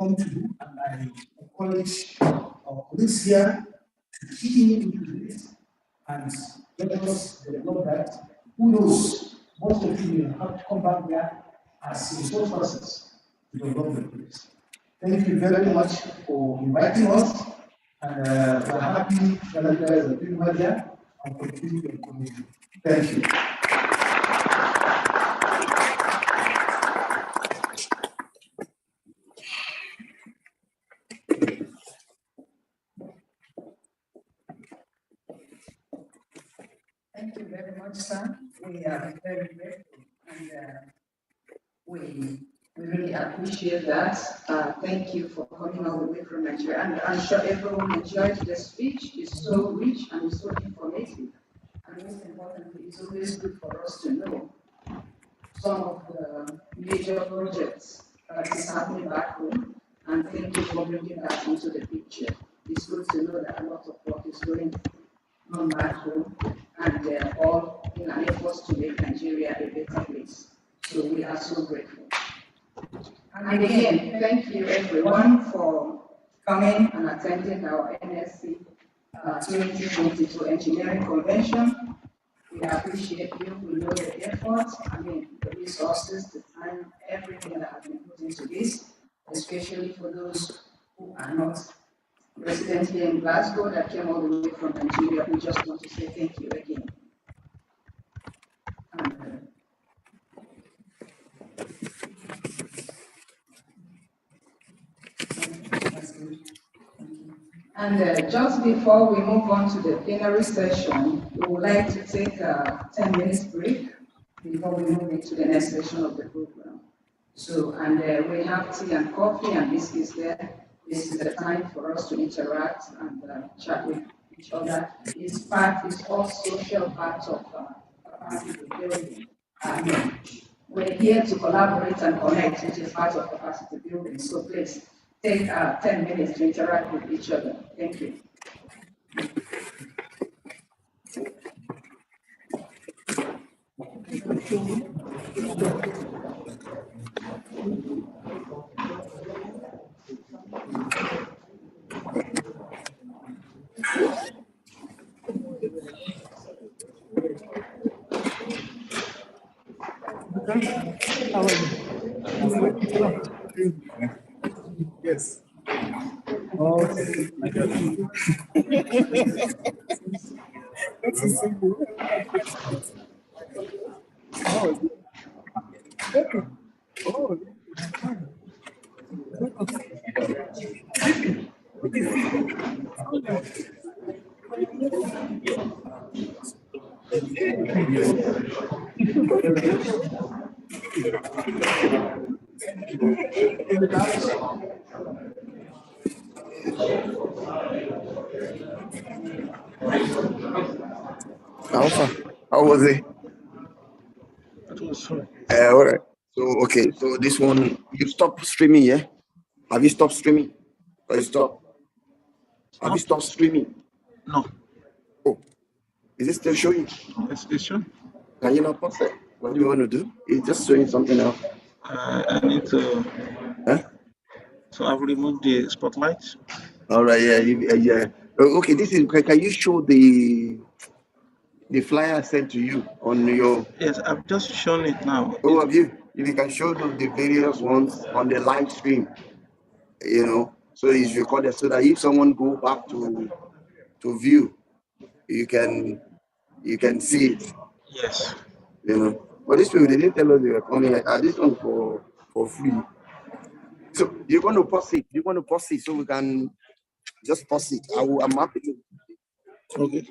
come to do, and I encourage our colleagues here to key into this and let us develop that. Who knows? Most of you will have to come back there as resource persons to develop the place. Thank you very much for inviting us, and we're happy that you guys are doing well there and continue to encourage you. Thank you. Thank you very much, sir. We are very grateful, and we really appreciate that. Thank you for coming all the way from Nigeria. And I'm sure everyone enjoyed the speech. It's so rich and so informative. And most importantly, it's always good for us to know some of the major projects that is happening back home. And thank you for bringing that into the picture. It's good to know that a lot of work is going on back home, and they're all in an effort to make Nigeria a better place. So we are so grateful. And again, thank you everyone for coming and attending our NSE 2022 Engineering Convention. We appreciate you. We know the effort, the resources, the time, everything that has been put into this, especially for those who are not residents here in Glasgow that came all the way from Nigeria. We just want to say thank you again. And just before we move on to the plenary session, we would like to take a 10 minutes break before we move into the next session of the program. So, we have tea and coffee and biscuits there. This is the time for us to interact and chat with each other. It's all social part of capacity building. We're here to collaborate and connect, which is part of capacity building. So please take 10 minutes to interact with each other. Thank you. Yes. Oh, I got you. That's a simple. Oh, okay. Oh, How was it? It was fun. All right. So, okay. So this one, you stopped streaming, yeah? Have you stopped streaming? Or you stopped? Have you stopped streaming? No. Oh, is it still showing? It's sure. Can you not pause it? What do you want to do? It's just showing something else. I need to. Huh? So I've removed the spotlight. All right. Yeah. Okay. This is. Can you show the flyer I sent to you on your? Yes, I've just shown it now. Oh, have you? If you can show the various ones on the live stream, so it's recorded so that if someone go back to view, you can see it. Yes. But this people, they didn't tell us they were coming. This one for free. So you're going to pause it. You're going to pause it so we can just pause it. I'm happy to. Okay.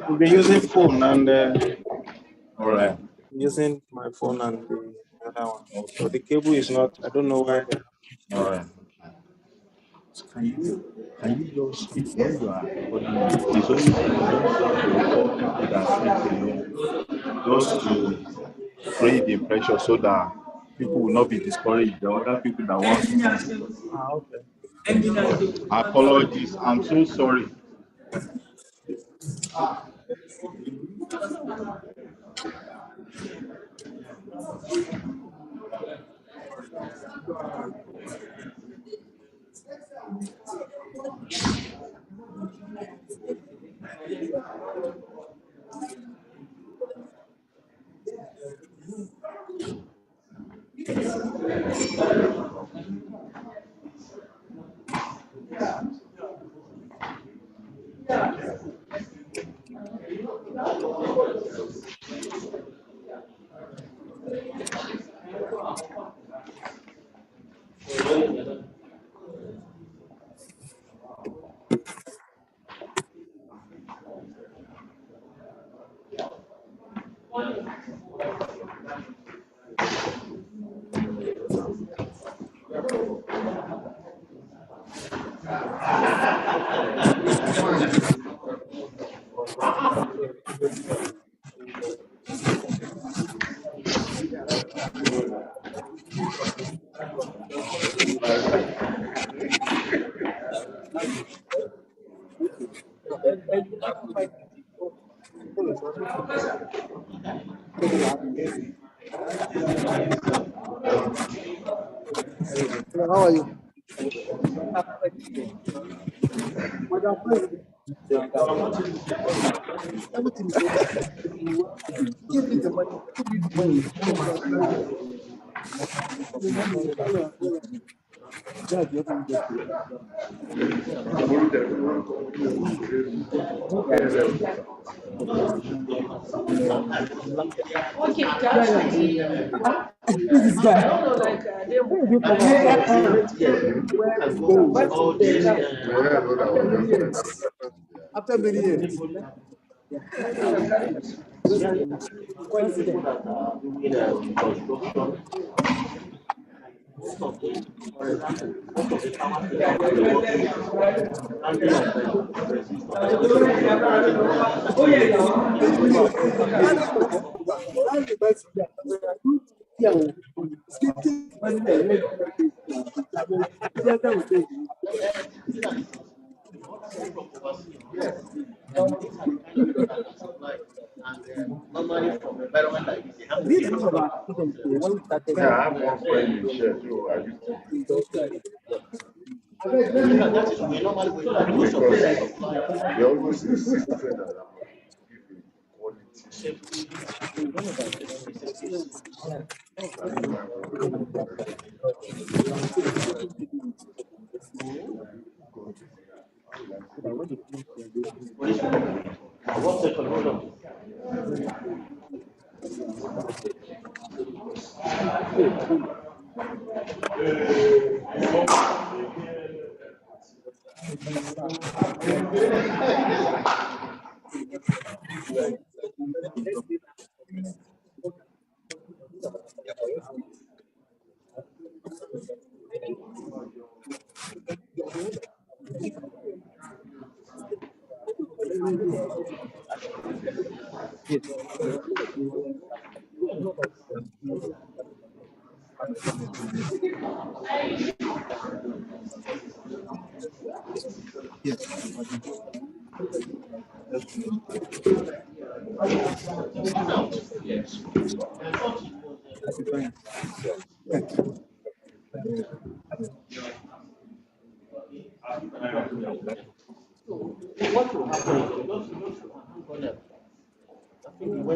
We've been using phone and All right. using my phone and the other one. So the cable is not. I don't know why. All right. So can you just if when you are recording it, it's only you don't have to record people that sit alone, just to create the impression so that people will not be discouraged. The other people that want to. Okay. Apologies. I'm so sorry. How are you? Madam President, everything is okay. Give me the money. Give me the money. This is guy. Where did you come from? After many years. Yeah, I have one friend in church who I used to because they always insisted that I must give a quality.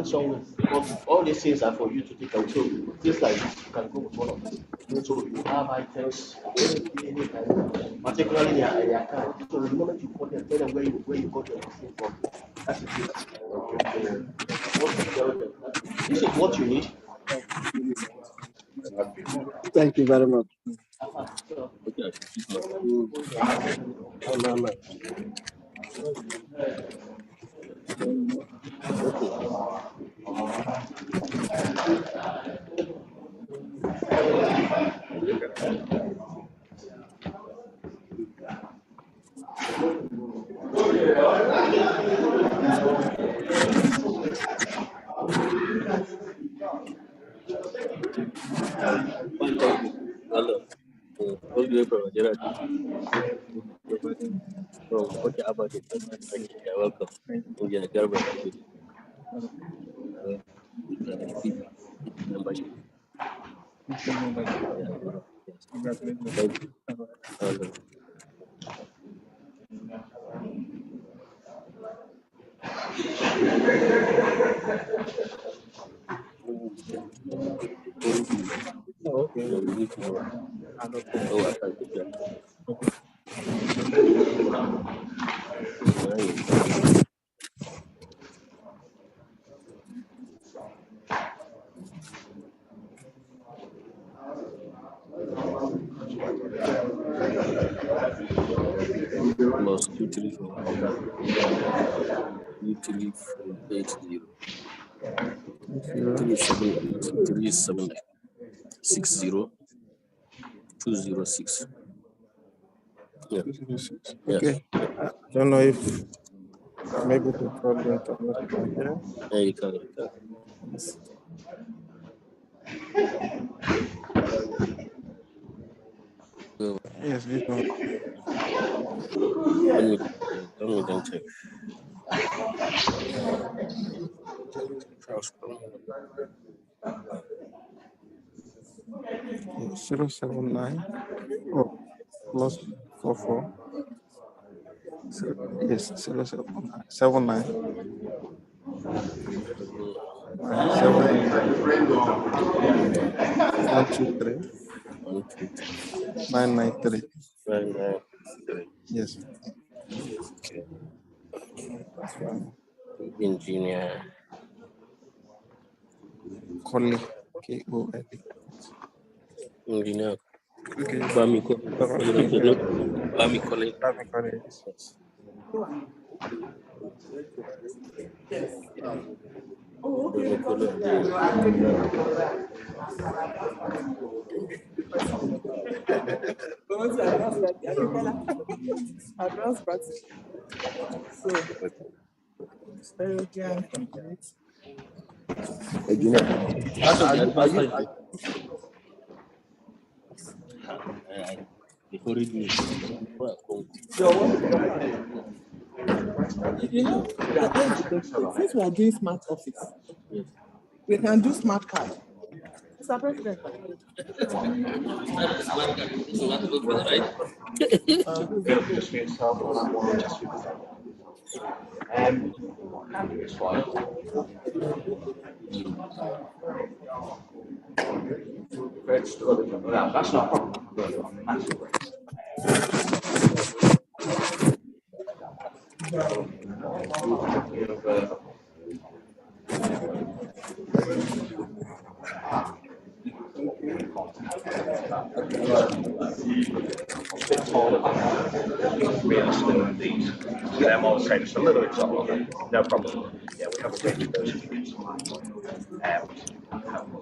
find someone. But all these things are for you to take out. So things like this, you can go with one of them. So you have items, particularly in your car. So the moment you call them, tell them where you got your machine from. That's it. Okay. So once you tell them, this is what you need. Thank you very much. Hello. All the way from Nigeria. Okay, about it. Okay, you're welcome. Yeah, Garba. Membership. Yeah, yes. Thank you. Hello. Oh, okay. So we need to know. Oh, I can't take that. Plus 23480 378 60206. Yeah. Okay. I don't know if maybe the problem internet from here. Yeah, you can. Yes. So, Yes, this one. let me then check. Okay, 079. Oh, plus 44. Yes, 079. 79. 79. 123. 993. 993. Yes. Okay. That's fine. Engineer. Kole. Kole. Engineer. Okay. Bamiko. Yeah. Bamiko. Yes. Advanced practice. So, stereo complete. Engineer. You know, since we are doing smart office, we can do smart card. Mr. President. That's not a problem. Realistic these. They're more the same, just a little bit taller. No problem. Yeah, we have a range of those units.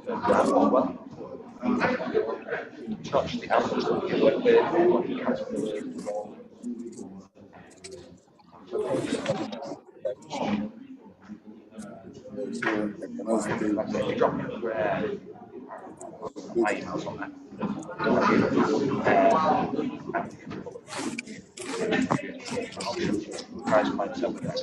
Grab one well. Touch the apples that you work with, or you can drop your my emails on that. Price points up there.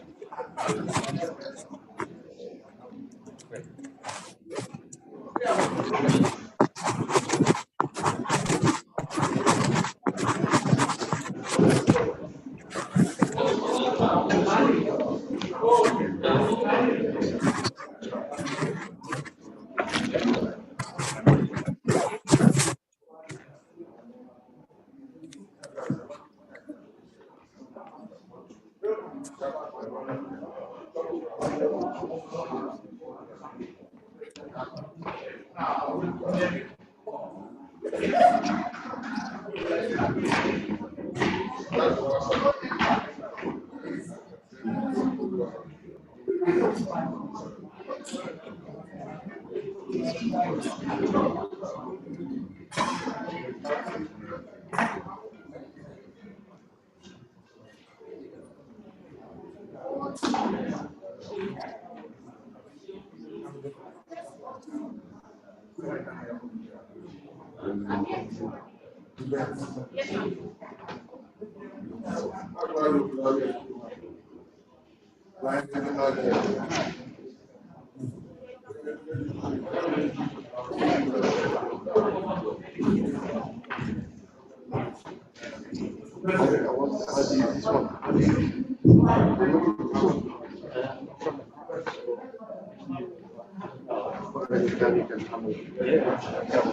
This one.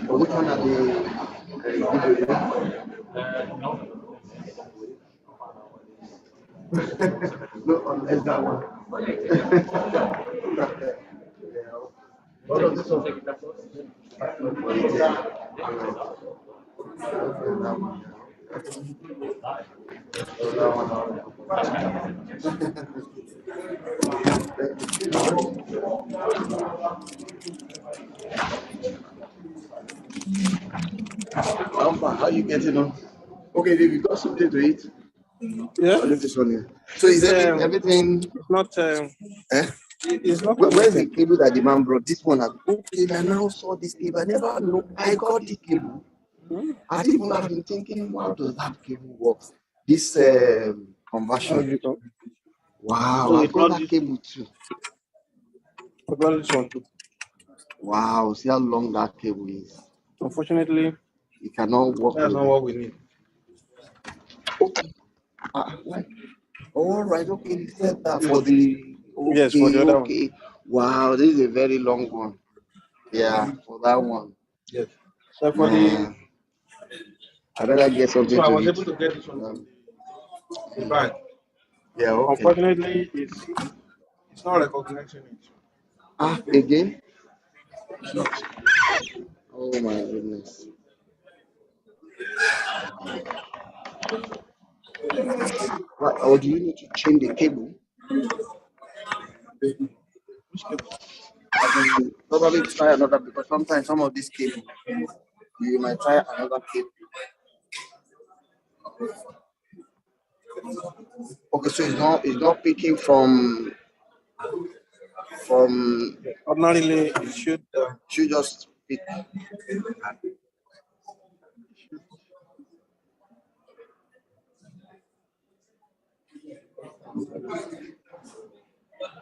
Which one are the no, unless that one. What of this one? How you getting on? Okay, Dave, you got something to eat? Yeah. I'll leave this one here. So is everything? It's not. Eh? It's not. Where's the cable that the man brought? This one. Okay, I now saw this cable. I never know. I got the cable. I didn't even have been thinking, how does that cable work? This conversion. Wow, So I it's got not that cable too. I got this one too. Wow, see how long that cable is. Unfortunately, it cannot work. that's not what we need. Okay. Like, all right, okay, you said that for the okay, Yes, for the other one. okay. Wow, this is a very long one. Yeah, for that one. Yes. So for the I better get something so I to was eat. able to get this one. Right. Yeah, okay. Unfortunately, it's not recognizing it. Again? Oh my goodness. What, or do you need to change the cable? Probably try another, because sometimes some of these cable, you might try another cable. Okay, so it's not picking from Ordinarily, it should. just pick.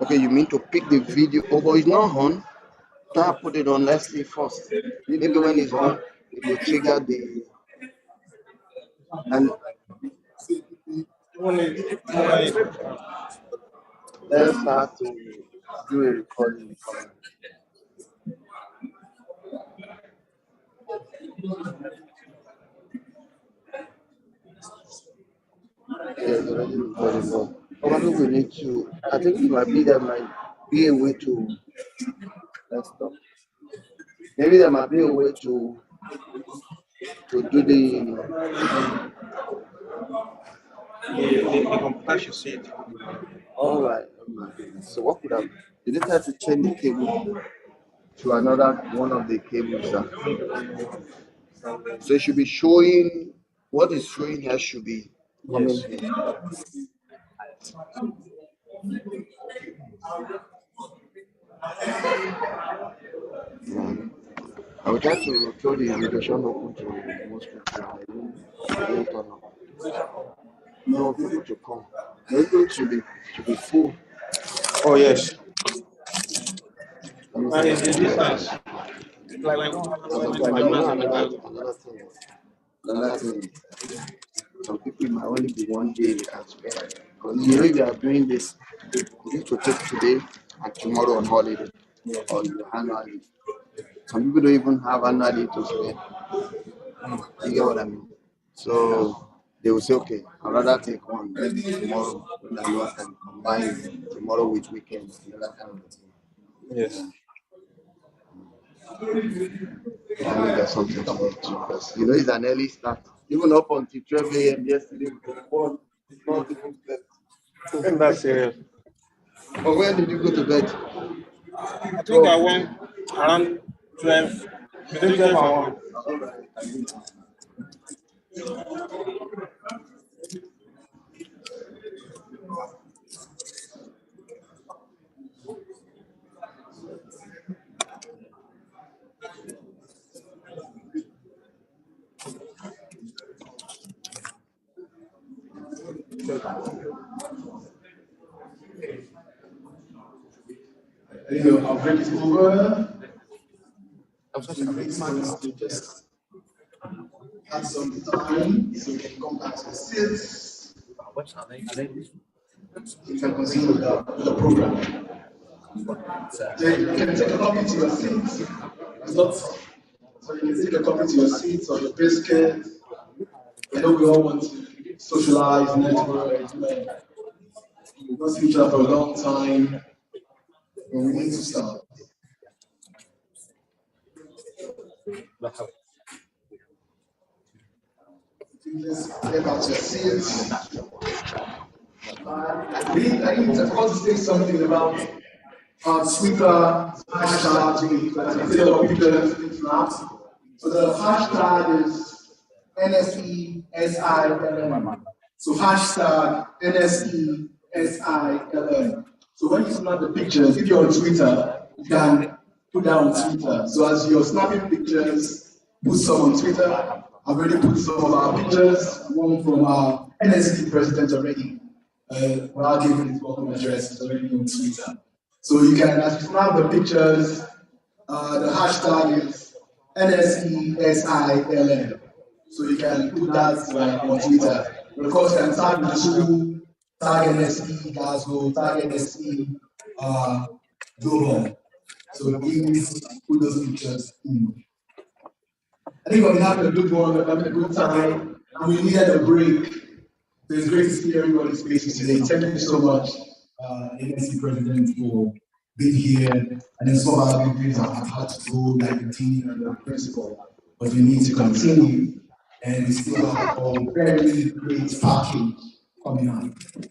Okay, you mean to pick the video? Oh, but it's not on. Try to put it on. Let's see first. Maybe when it's on, it will trigger the. And let's start to do a recording. Yes, already recording. But probably we need to. I think there might be a way to. Let's stop. Maybe there might be a way to do The computer should see it. all right. So what could have? You just have to change the cable to another one of the cables. So it should be showing what is showing here should be coming here. I will try to throw the invitation open to most people. I didn't turn up. No people to come. Everything should be full. Oh yes. And And it's the distance. Like another thing. Some people might only be one day they can spend. Because you know if you are doing this, you need to take today and tomorrow on holiday or you annual leave. Some people don't even have annual leave to spend. You get what I mean? So they will say, okay, I'd rather take one maybe tomorrow than you can combine tomorrow with weekend, that kind of thing. Yes. I got something to work to because you know it's an early start. Even up until 12 a.m. yesterday, not even slept. And that's serious. But when did you go to bed? I think I went around 12, between 12 and 1. All right. I'll bring it over. To just have some time so we can come back to the seats. You can continue with the program. So you can take a copy to your seats. It's not so you can take a copy to your seats or your biscuit. I know we all want to socialize, network, we've not seen each other for a long time, but we need to start. Just get out your seats. I need to also say something about Twitter hashtags because I see a lot of pictures in snaps. So the hashtag is NSESILM. So hashtag NSESILM. So when you snap the pictures, if you're on Twitter, you can put that on Twitter. So as you're snapping pictures, put some on Twitter. I've already put some of our pictures, one from our NSE president already. While giving his welcome address, is already on Twitter. So you can, as you snap the pictures, the hashtag is NSESILM. So you can put that on Twitter. But of course, you can tag the school, tag NSE Glasgow, tag NSE Global. So please put those pictures in. I think we're having a good one, we're having a good time, and we needed a break. So it's great to see everybody's faces today. Thank you so much, NSE President, for being here. And then some of our activities have had to go, like the team and the principal, but we need to continue. And we still have a very great package coming up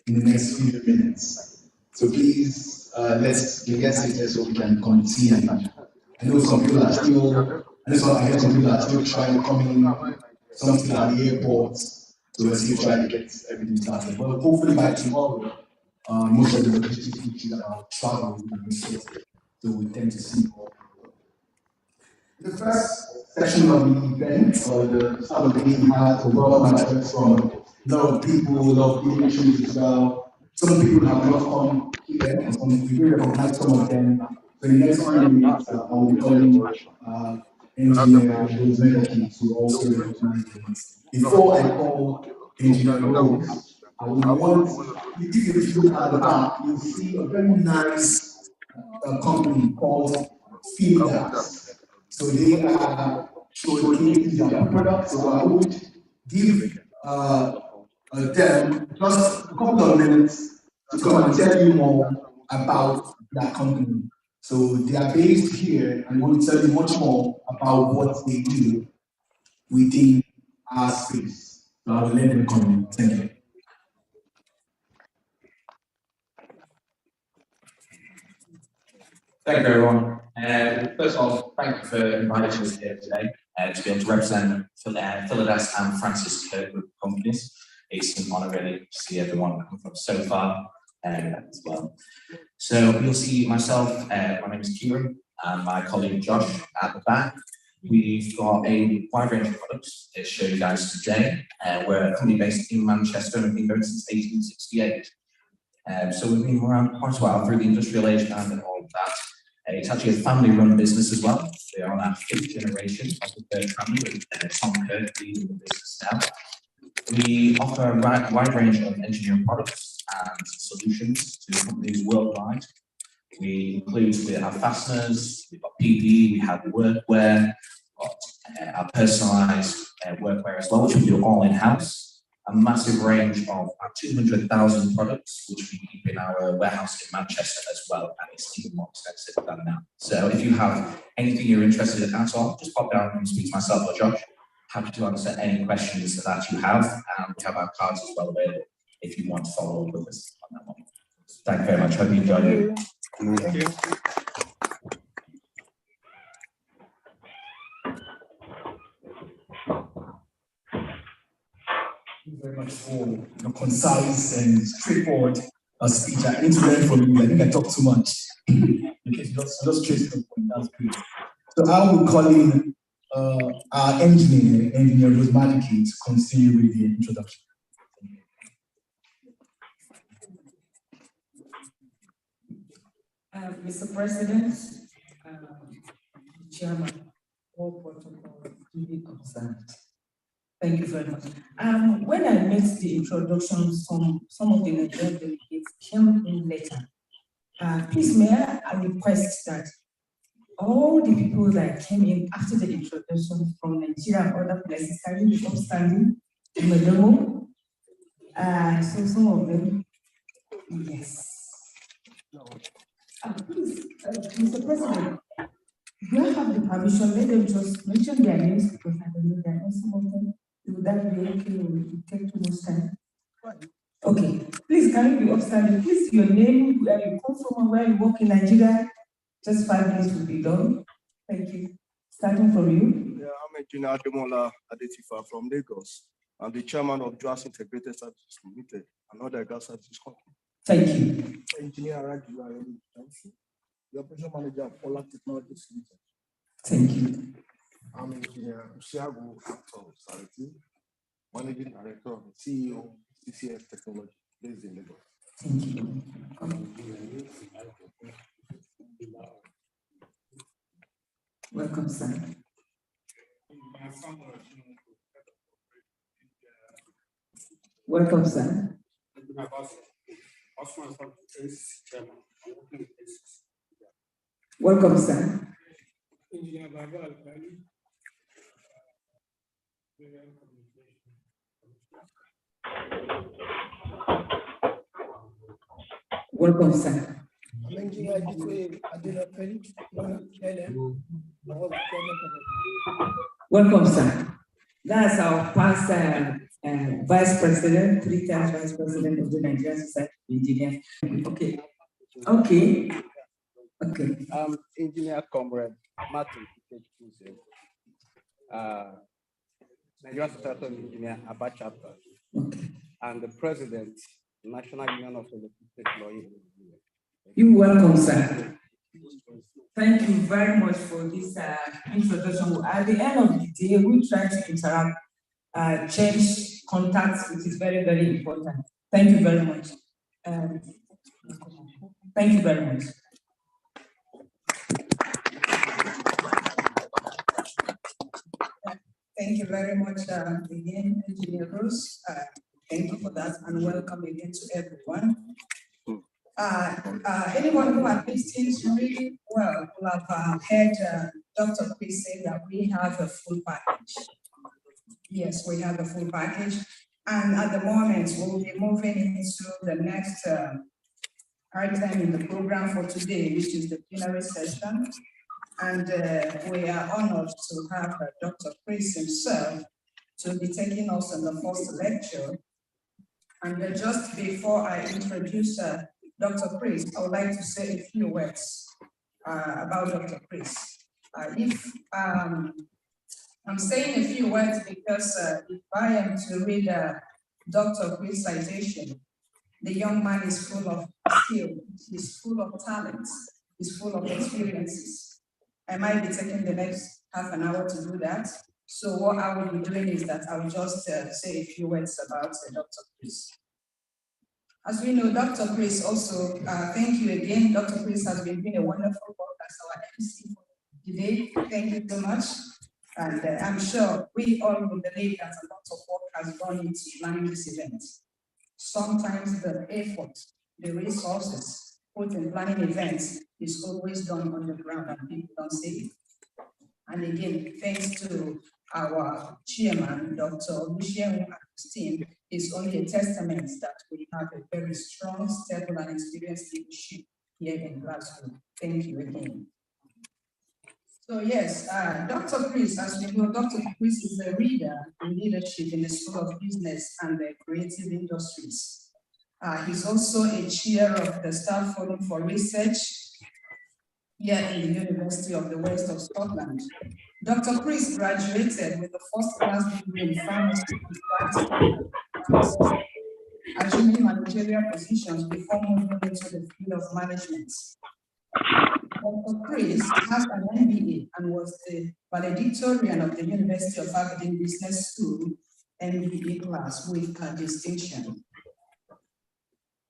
in the next few minutes. So please, let's get seated so we can continue. I know some people are still, I hear some people are still trying to come in, some still at the airport, so we're still trying to get everything started. But hopefully by tomorrow, most of the logistics issues about travel will be sorted, so we tend to see more. The first section of the event, or the start of the day, has a lot of address from a lot of people, a lot of dignitaries as well. Some people have not come here, and some we will recognize some of them. So in the next few minutes, I will be calling Engineer Rose Medeki to also recognize them. Before I call Engineer Rose, I would want, if you look at the back, you'll see a very nice company called Feedbacks. So they are showcasing their products. So I would give them just a couple of minutes to come and tell you more about that company. So they are based here and want to tell you much more about what they do within our space. So I will let them come in. Thank you. Thank you, everyone. First of all, thank you for inviting us here today to be able to represent Philadelphia and Francis Kirkwood companies. It's an honour really to see everyone come from so far as well. So you'll see myself, my name is Kieran, and my colleague Josh at the back. We've got a wide range of products to show you guys today. We're a company based in Manchester and have been going since 1868. So we've been around quite a while through the industrial age and all of that. It's actually a family-run business as well. We are on our 5th generation of the third family with Tom Kirk leading the business now. We offer a wide range of engineering products and solutions to companies worldwide. We include our fasteners, we've got PPE, we have workwear, we've got our personalised workwear as well, which we do all in-house. a massive range of 200,000 products, which we keep in our warehouse in Manchester as well, and it's even more expensive than that. So if you have anything you're interested in at all, just pop down and speak to myself or Josh. Happy to answer any questions that you have, and we have our cards as well available if you want to follow up with us on that one. Thank you very much. Hope you enjoyed it. Thank you. Thank you very much for your concise and straightforward speech. I need to learn from you. I think I talk too much. Okay, just straight to the point. That's great. So I will call in our engineer Rosemary to continue with the introduction. Mr. President, Chairman, all protocol duly observed. Thank you very much. When I made the introduction, some of the Nigerian delegates came in later. Please, may I request that all the people that came in after the introduction from Nigeria and other places can be upstanding in the demo. So some of them, yes. Please, Mr. President, do I have the permission? Let them just mention their names because I don't know their names. Some of them. Would that be okay? Or will it take too much time? Okay. Please, can you be upstanding? Please, your name, where you come from, and where you work in Nigeria. Just 5 minutes will be done. Thank you. Starting from you. Yeah, I'm Engineer Ademola Adetifa from Lagos. I'm the chairman of JAS Integrated Services Limited, another gas services company. Thank you. Engineer Rajula, the operation manager of Polar Technologies Limited. Thank you. I'm Engineer Usiago Actor Sarati, Managing Director and CEO CCS Technology based in Lagos. Thank you. Welcome, sir. Welcome, sir. Welcome, sir. Welcome, sir. Welcome, sir. That's our past Vice President, 3 times Vice President of the Nigerian Society of Engineers. Okay. Okay. Okay. Engineer Comrade Martin Nigerian Society of Engineers, Aba chapter, and the President, National Union of Electrical Lawyers. You're welcome, sir. Thank you very much for this introduction. At the end of the day, we try to interact, change contacts, which is very, very important. Thank you very much. Thank you very much. Thank you very much again, Engineer Bruce. Thank you for that, and welcome again to everyone. Anyone who has listened really well will have heard Dr. Chris say that we have a full package. Yes, we have a full package. And at the moment, we'll be moving into the next item in the program for today, which is the plenary session. And we are honored to have Dr. Chris himself to be taking us on the first lecture. And just before I introduce Dr. Chris, I would like to say a few words about Dr. Chris. I'm saying a few words because if I am to read Dr. Chris' citation, the young man is full of skill, he's full of talent, he's full of experiences. I might be taking the next half an hour to do that. So what I will be doing is that I will just say a few words about Dr. Chris. As we know, Dr. Chris also, thank you again. Dr. Chris has been doing a wonderful work as our MC for today. Thank you so much. And I'm sure we all will believe that a lot of work has gone into planning this event. Sometimes the effort, the resources put in planning events is always done on the ground and people don't see it. And again, thanks to our chairman, Dr. Lucien Agustin, is only a testament that we have a very strong, stable, and experienced leadership here in Glasgow. Thank you again. So yes, Dr. Chris, as we know, Dr. Chris is a reader in leadership in the School of Business and the Creative Industries. He's also a chair of the Staff Forum for Research here in the University of the West of Scotland. Dr. Chris graduated with a first-class degree in pharmacy and practical pharmacy, assuming managerial positions before moving into the field of management. Dr. Chris has an MBA and was the valedictorian of the University of Aberdeen Business School MBA class with a distinction.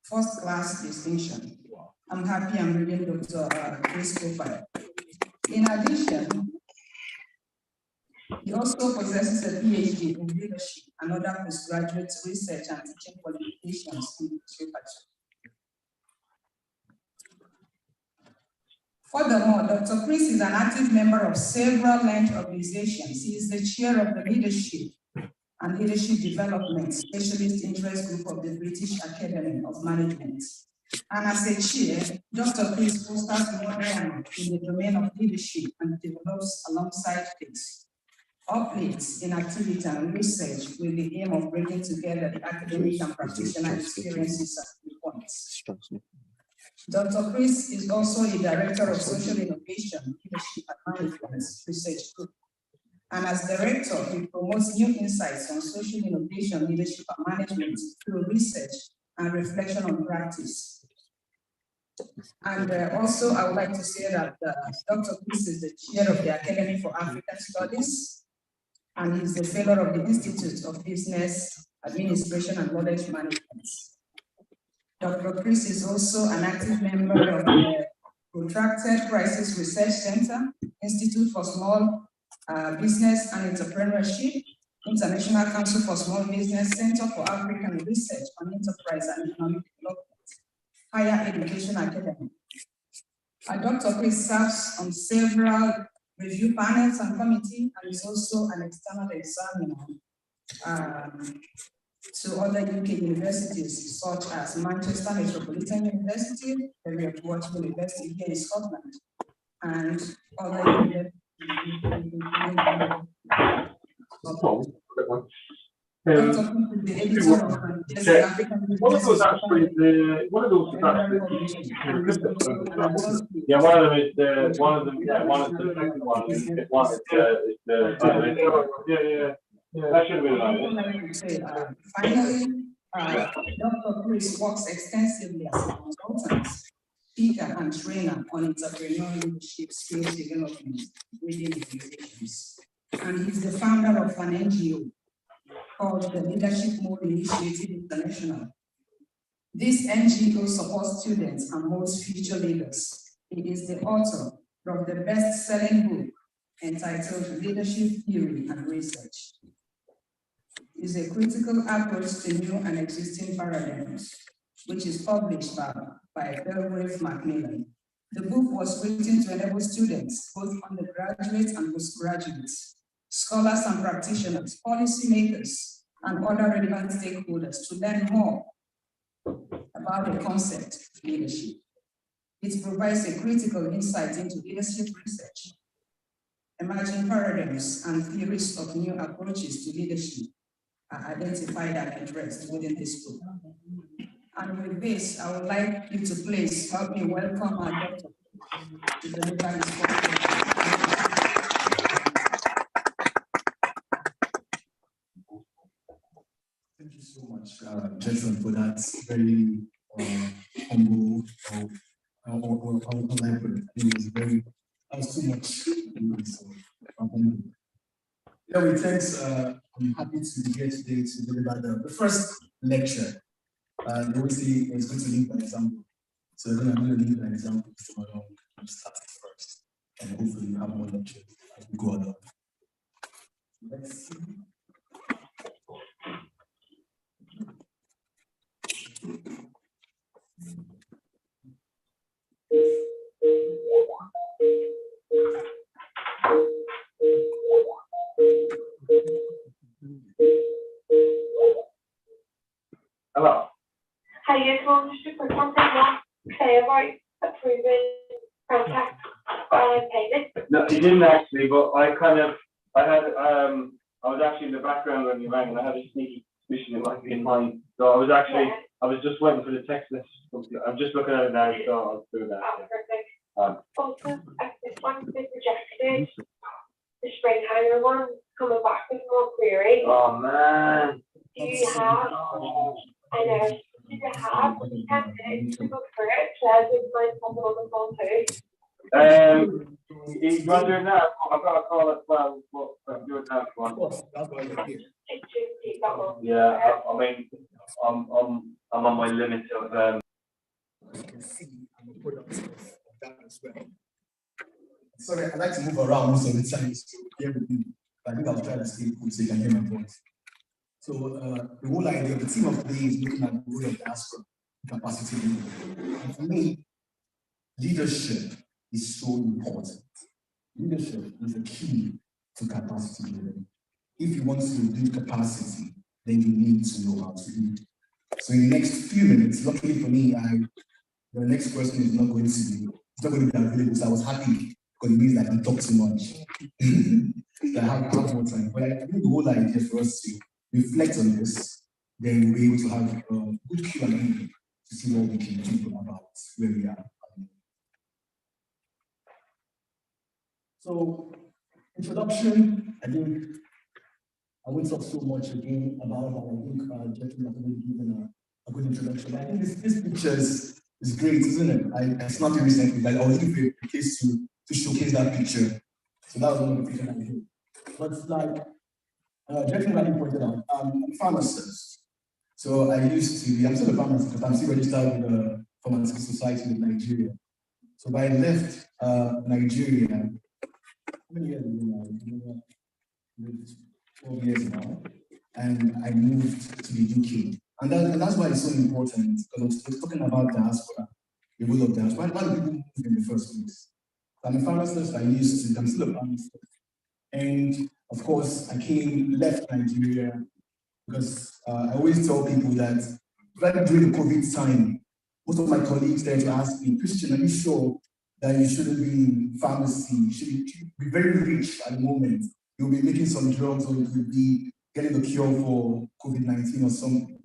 First-class distinction. I'm happy I'm reading Dr. Chris' profile. In addition, he also possesses a PhD in leadership and other postgraduate research and teaching qualifications in literature. Furthermore, Dr. Chris is an active member of several land organizations. He is the chair of the Leadership and Leadership Development Specialist Interest Group of the British Academy of Management. And as a chair, Dr. Chris fosters learning in the domain of leadership and develops alongside this uplifts in activity and research with the aim of bringing together the academic and practitioner experiences at points. Dr. Chris is also the Director of Social Innovation, Leadership and Management Research Group. And as director, he promotes new insights on social innovation, leadership and management through research and reflection on practice. And also, I would like to say that Dr. Chris is the chair of the Academy for African Studies, and he's the fellow of the Institute of Business Administration and Knowledge Management. Dr. Chris is also an active member of the Protracted Crisis Research Center, Institute for Small Business and Entrepreneurship, International Council for Small Business, Center for African Research on Enterprise and Economic Development, Higher Education Academy. Dr. Chris serves on several review panels and committees, and is also an external examiner to other UK universities, such as Manchester Metropolitan University, the Waterloo University here in Scotland, and other universities. Dr. Chris is the editor of Manchester African One of those is actually yeah, one of them is the second one is the that should be finally, Dr. Chris works extensively as a consultant, speaker, and trainer on entrepreneurial leadership skills development within organizations. And he's the founder of an NGO called the Leadership Mode Initiative International. This NGO supports students and molds future leaders. He is the author of the best-selling book entitled Leadership Theory and Research. Is a critical approach to new and existing paradigms, which is published by Belgrave Macmillan. The book was written to enable students, both undergraduates and postgraduates, scholars and practitioners, policymakers, and other relevant stakeholders to learn more about the concept of leadership. It provides a critical insight into leadership research, emerging paradigms, and theories of new approaches to leadership are identified and addressed within this book. And with this, I would like you to please help me welcome our doctor to deliver his talk. Thank you so much, gentlemen, for that very humble, how I put it. It was very, that was too much. So, yeah, thanks. I'm happy to be here today to deliver the first lecture. They always say it's good to lead by example. So then I'm going to lead by example tomorrow. I'm starting first, and hopefully you have more lectures as we go along. Let's see. just a quick one. What say about approving contract payment? No, he didn't actually, but I was actually in the background when you rang, and I had a sneaky suspicion it might be in mine. So I was just waiting for the text message. I'm just looking at it now, so I'll do that. Oh, perfect. Also, this one's been rejected. The springtime one coming back with more queries. Oh man. Do you have? I know. Do you have 10 minutes to go through it? Claire would mind popping on the phone too. He's wondering now. I've got a call at 12, but I'm doing that one. Yeah, I mean, I'm on my limit of You can see I'm a product of that as well. Sorry, I like to move around most of the time to hear with you, but I think I'll try to stay cool so you can hear my voice. So the whole idea of the theme of today is looking at the role of diaspora capacity building. And for me, leadership is so important. Leadership is the key to capacity building. If you want to build capacity, then you need to know how to lead. So in the next few minutes, luckily for me, the next person is not going to be available. So I was happy because it means that I can talk too much. I have more time. But I think the whole idea for us to reflect on this, then we'll be able to have a good Q&A to see what we can do about where we are. So, introduction, I think I won't talk so much again about that. I think gentlemen have already given a good introduction. I think this picture is great, isn't it? I snapped it recently, but I was looking for a case to showcase that picture. So that was one of the pictures I did. But like gentlemen pointed out, I'm a pharmacist. So I'm still a pharmacist, but I'm still registered with the Pharmaceutical Society of Nigeria. So when I left Nigeria, how many years ago now? 12 years now, and I moved to the UK. And that's why it's so important, because we're talking about diaspora, the role of diaspora. Why do people move in the first place? I'm a pharmacist, I'm still a pharmacist. And of course, left Nigeria, because I always tell people that right during the COVID time, most of my colleagues there to ask me, Christian, are you sure that you shouldn't be in pharmacy? You should be very rich at the moment. You'll be making some drugs, or you could be getting a cure for COVID-19 or something.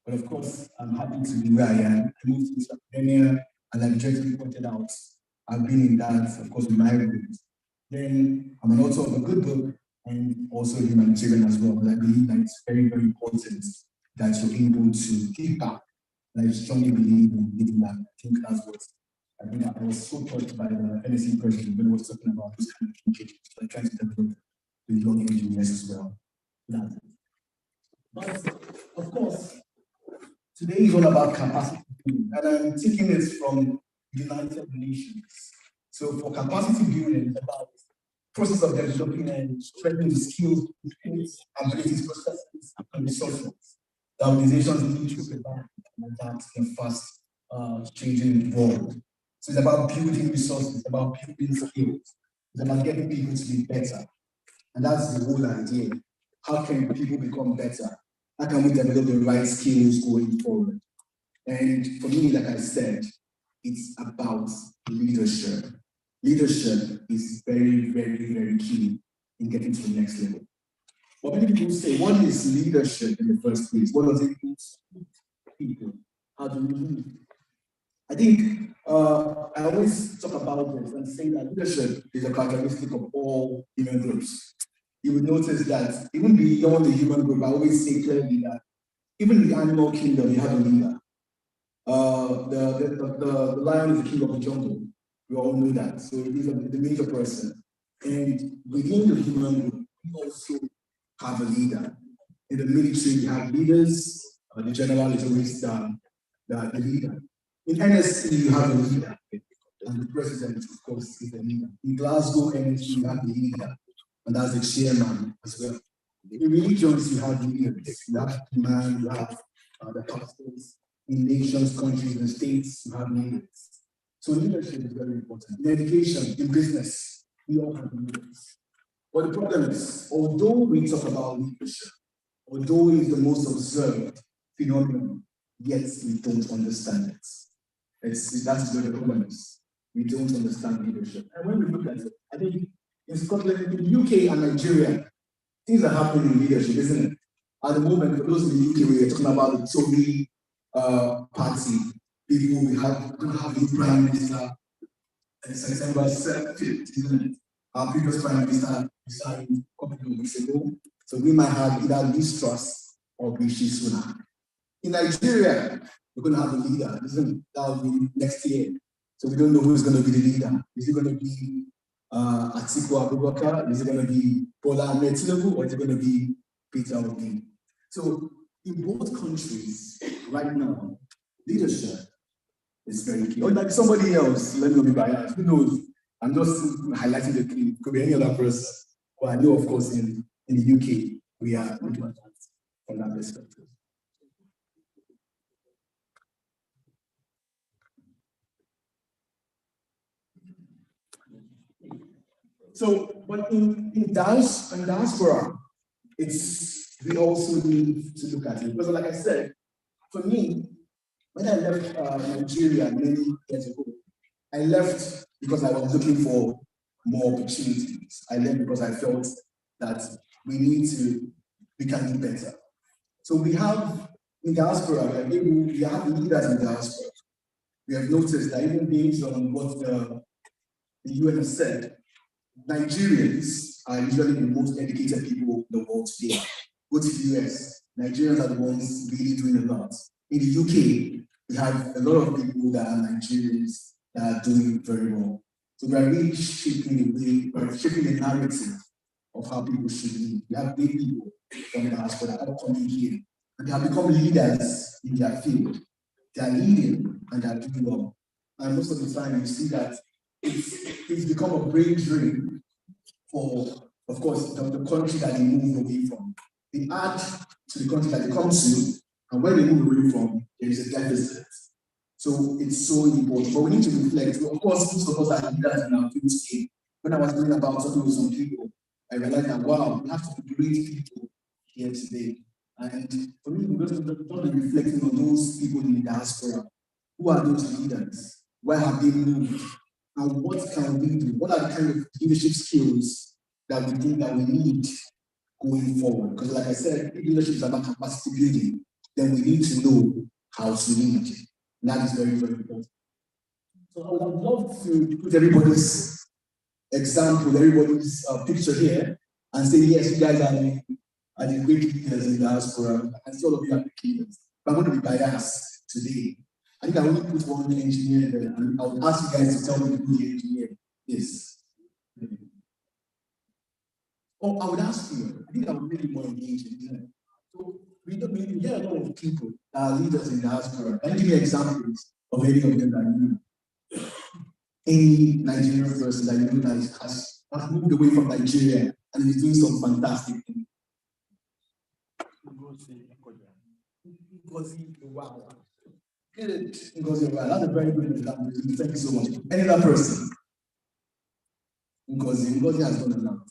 But of course, I'm happy to be where I am. I moved to academia, and like Jeffrey pointed out, I've been in that, of course, with my group. Then I'm an author of a good book and also a humanitarian as well. But I believe that it's very, very important that you're able to give back. And I strongly believe in giving back. I think that's what I was so touched by the NSE president when he was talking about this kind of communication, like trying to develop the young engineers as well. But of course, today is all about capacity building, and I'm taking this from United Nations. So for capacity building, it's about process of developing and strengthening the skills, abilities, processes, and resources that organizations need to survive and adapt in a fast changing world. So it's about building resources, it's about building skills, it's about getting people to be better. And that's the whole idea. How can people become better? How can we develop the right skills going forward? And for me, like I said, it's about leadership. Leadership is very, very, very key in getting to the next level. What many people say, what is leadership in the first place? What does it mean to people? How do we lead? I think I always talk about this and say that leadership is a characteristic of all human groups. You will notice that even beyond the human group, I always say clearly that even in the animal kingdom, you have a leader. The lion is the king of the jungle. We all know that. So he's the major person. And within the human group, we also have a leader. In the military, we have leaders. The general is always the leader. In NSE, you have a leader. And the president, of course, is the leader. In Glasgow, NSE, you have the leader. And that's the chairman as well. In religions, you have leaders. You have the man, you have the pastors. In nations, countries, and states, you have leaders. So leadership is very important. In education, in business, we all have leaders. But the problem is, although we talk about leadership, although it's the most observed phenomenon, yet we don't understand it. That's where the problem is. We don't understand leadership. And when we look at it, I think in Scotland, in the UK and Nigeria, things are happening in leadership, isn't it? At the moment, for those in the UK, we are talking about the Tory party. People, we don't have a new prime minister. It's September 5th, isn't it? Our previous prime minister resigned a couple of weeks ago. So we might have either Liz Truss or Rishi Sunak. In Nigeria, we're going to have a leader, isn't it? That will be next year. So we don't know who's going to be the leader. Is it going to be Atiku Abubakar? Is it going to be Bola Ahmed Tinubu? Or is it going to be Peter Obi? So in both countries, right now, leadership is very key. Or like somebody else, let me not be biased. Who knows? I'm just highlighting the key. Could be any other person. But I know, of course, in the UK, we are looking at that from that perspective. So, but in diaspora, we also need to look at it. Because like I said, for me, when I left Nigeria many years ago, I left because I was looking for more opportunities. I left because I felt that we can do better. So we have in diaspora, we have leaders in diaspora. We have noticed that even based on what the UN has said, Nigerians are usually the most educated people in the world today. Go to the US, Nigerians are the ones really doing a lot. In the UK, we have a lot of people that are Nigerians that are doing very well. So we are really shaping the narrative of how people should lead. We have great people from the diaspora that are coming here, and they have become leaders in their field. They are leading and they are doing well. And most of the time, you see that it's become a brain drain for, of course, the country that they move away from. They add to the country that they come to, and when they move away from, there is a deficit. So it's so important. But we need to reflect. Of course, most of us are leaders in our field today. When I was going about talking with some people, I realized that, wow, we have some great people here today. And for me, we're going to be reflecting on those people in the diaspora. Who are those leaders? Where have they moved? And what can we do? What are the kind of leadership skills that we think that we need going forward? Because like I said, leadership is about capacity building. Then we need to know how to lead. And that is very, very important. So I would love to put everybody's example, everybody's picture here and say, yes, you guys are the great leaders in the diaspora. I see all of you are great leaders. But I'm going to be biased today. I think I only put one engineer there, and I would ask you guys to tell me who the engineer is. Or I would ask you, I think I would make it more engaging. So we hear a lot of people that are leaders in the diaspora. Can you give me examples of any of them that you know? Any Nigerian person that you know that has moved away from Nigeria and is doing some fantastic things? Wow. Good. That's a very good example. Thank you so much. Any other person? Ngozi has done a lot.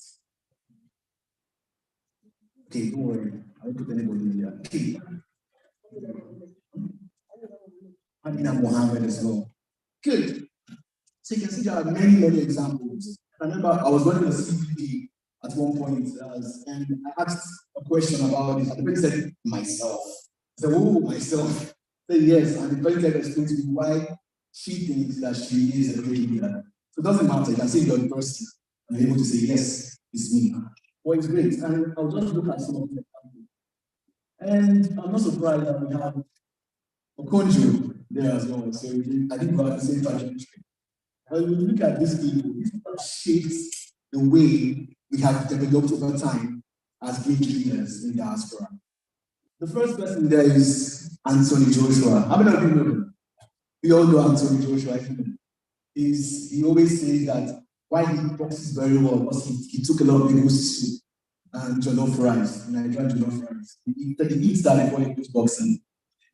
Okay, don't worry. I won't put anybody in there. Okay. Amina Mohammed as well. Good. So you can see there are many, many examples. I remember I was running a CPD at one point, and I asked a question about this, and the person said, myself. I said, oh, myself. I said, yes, and the person explained to me why she thinks that she is a great leader. So it doesn't matter, you can say you're the person, and you're able to say, yes, it's me. Well, it's great, and I'll just look at some of the examples. And I'm not surprised that we have Okonjo there as well, so I think we have the same trajectory. When we look at these people shapes the way we have developed over time as great leaders in diaspora. The first person there is Anthony Joshua. How many of you know him? We all know Anthony Joshua. He always says that why he boxes very well because he took a lot of people's soup and jollof rice, Nigerian jollof rice. He eats that before he goes boxing.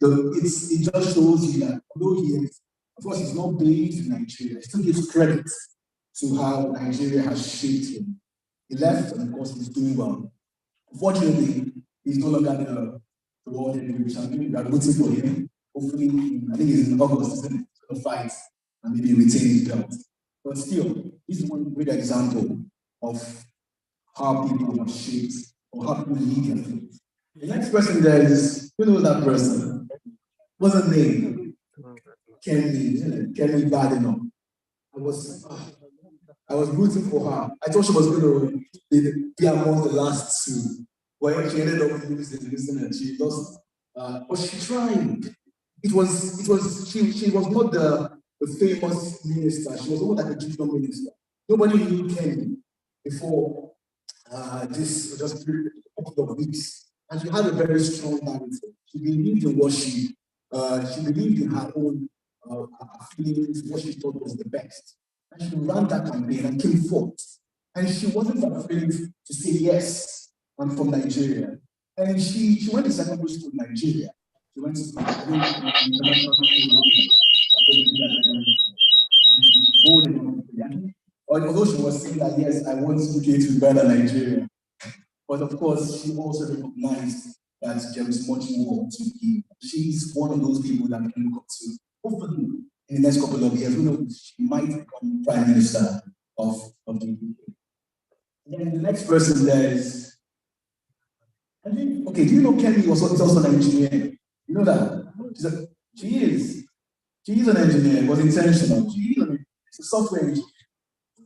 So it just shows you that although of course, he's not based in Nigeria, he still gives credit to how Nigeria has shaped him. He left, and of course, he's doing well. Unfortunately, he's no longer the world heavyweight champion. We are rooting for him. hopefully, I think it's in August, isn't it? He's going to fight and maybe retain his belt. But still, this is one great example of how people are shaped or how people lead their faith. The next person there is, who knows that person? What's her name? Kenny, Kenny Badenoch. I was rooting for her. I thought she was going to be among the last two. But she ended up losing and she lost. But she tried. She was not the famous minister. She was not like a junior minister. Nobody knew Kenny before this just a couple of weeks. And she had a very strong narrative. She believed in what she believed in her own feelings, what she thought was the best. And she ran that campaign and came forth. And she wasn't afraid to say, yes, I'm from Nigeria. And she went to secondary school in Nigeria. She went to although she was saying that, yes, I want UK to be better than Nigeria. But of course, she also recognized that there is much more to give. She's one of those people that can look up to. Hopefully, in the next couple of years, who knows, she might become Prime Minister of the UK. Then the next person there is, okay, do you know Kenny is also an engineer? You know that? She is an engineer, it was intentional. She's a software engineer.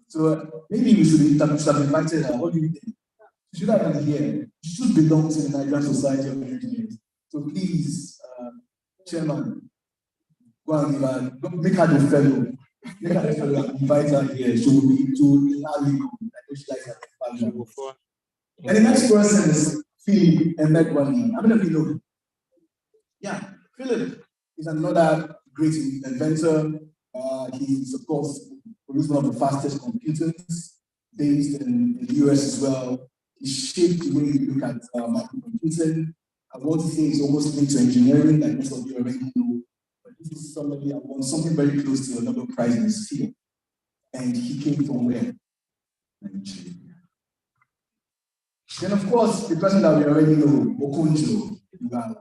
So maybe we should have invited her. What do you think? She should have been here. She should belong to the Nigerian Society of Engineers. So please, Chairman, go and make her the fellow. Make her the fellow and invite her here. She will be to Lali. I know she likes her. And the next person is Philip Emekwani. How many of you know him? Yeah, Philip is another great inventor. He's, of course, produced one of the fastest computers based in the US as well. He shaped the way you look at microcomputing. I want to say it's almost linked to engineering, like most of you already know. But this is somebody that won something very close to a Nobel Prize in his field. And he came from where? Nigeria. Then, of course, the person that we already know, Okonjo. I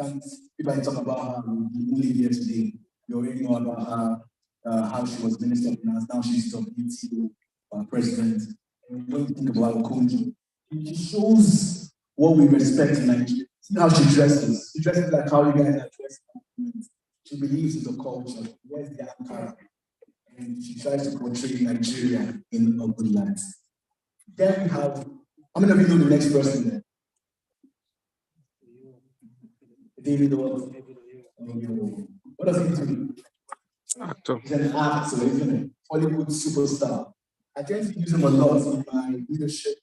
can't, if I talk about her, we live here today. You already know about her, how she was Minister of Finance. Now she's WTO president. And when you think about Okonjo, she shows what we respect in Nigeria. See how she dresses. She dresses like how you guys are dressed. She believes in the culture. Where's the Ankara? And she tries to portray Nigeria in a good light. Then we have, how many of you know the next person there? David Oyelowo. What does he do? Actor. He's an actor, isn't it? Hollywood superstar. I tend to use him a lot in my leadership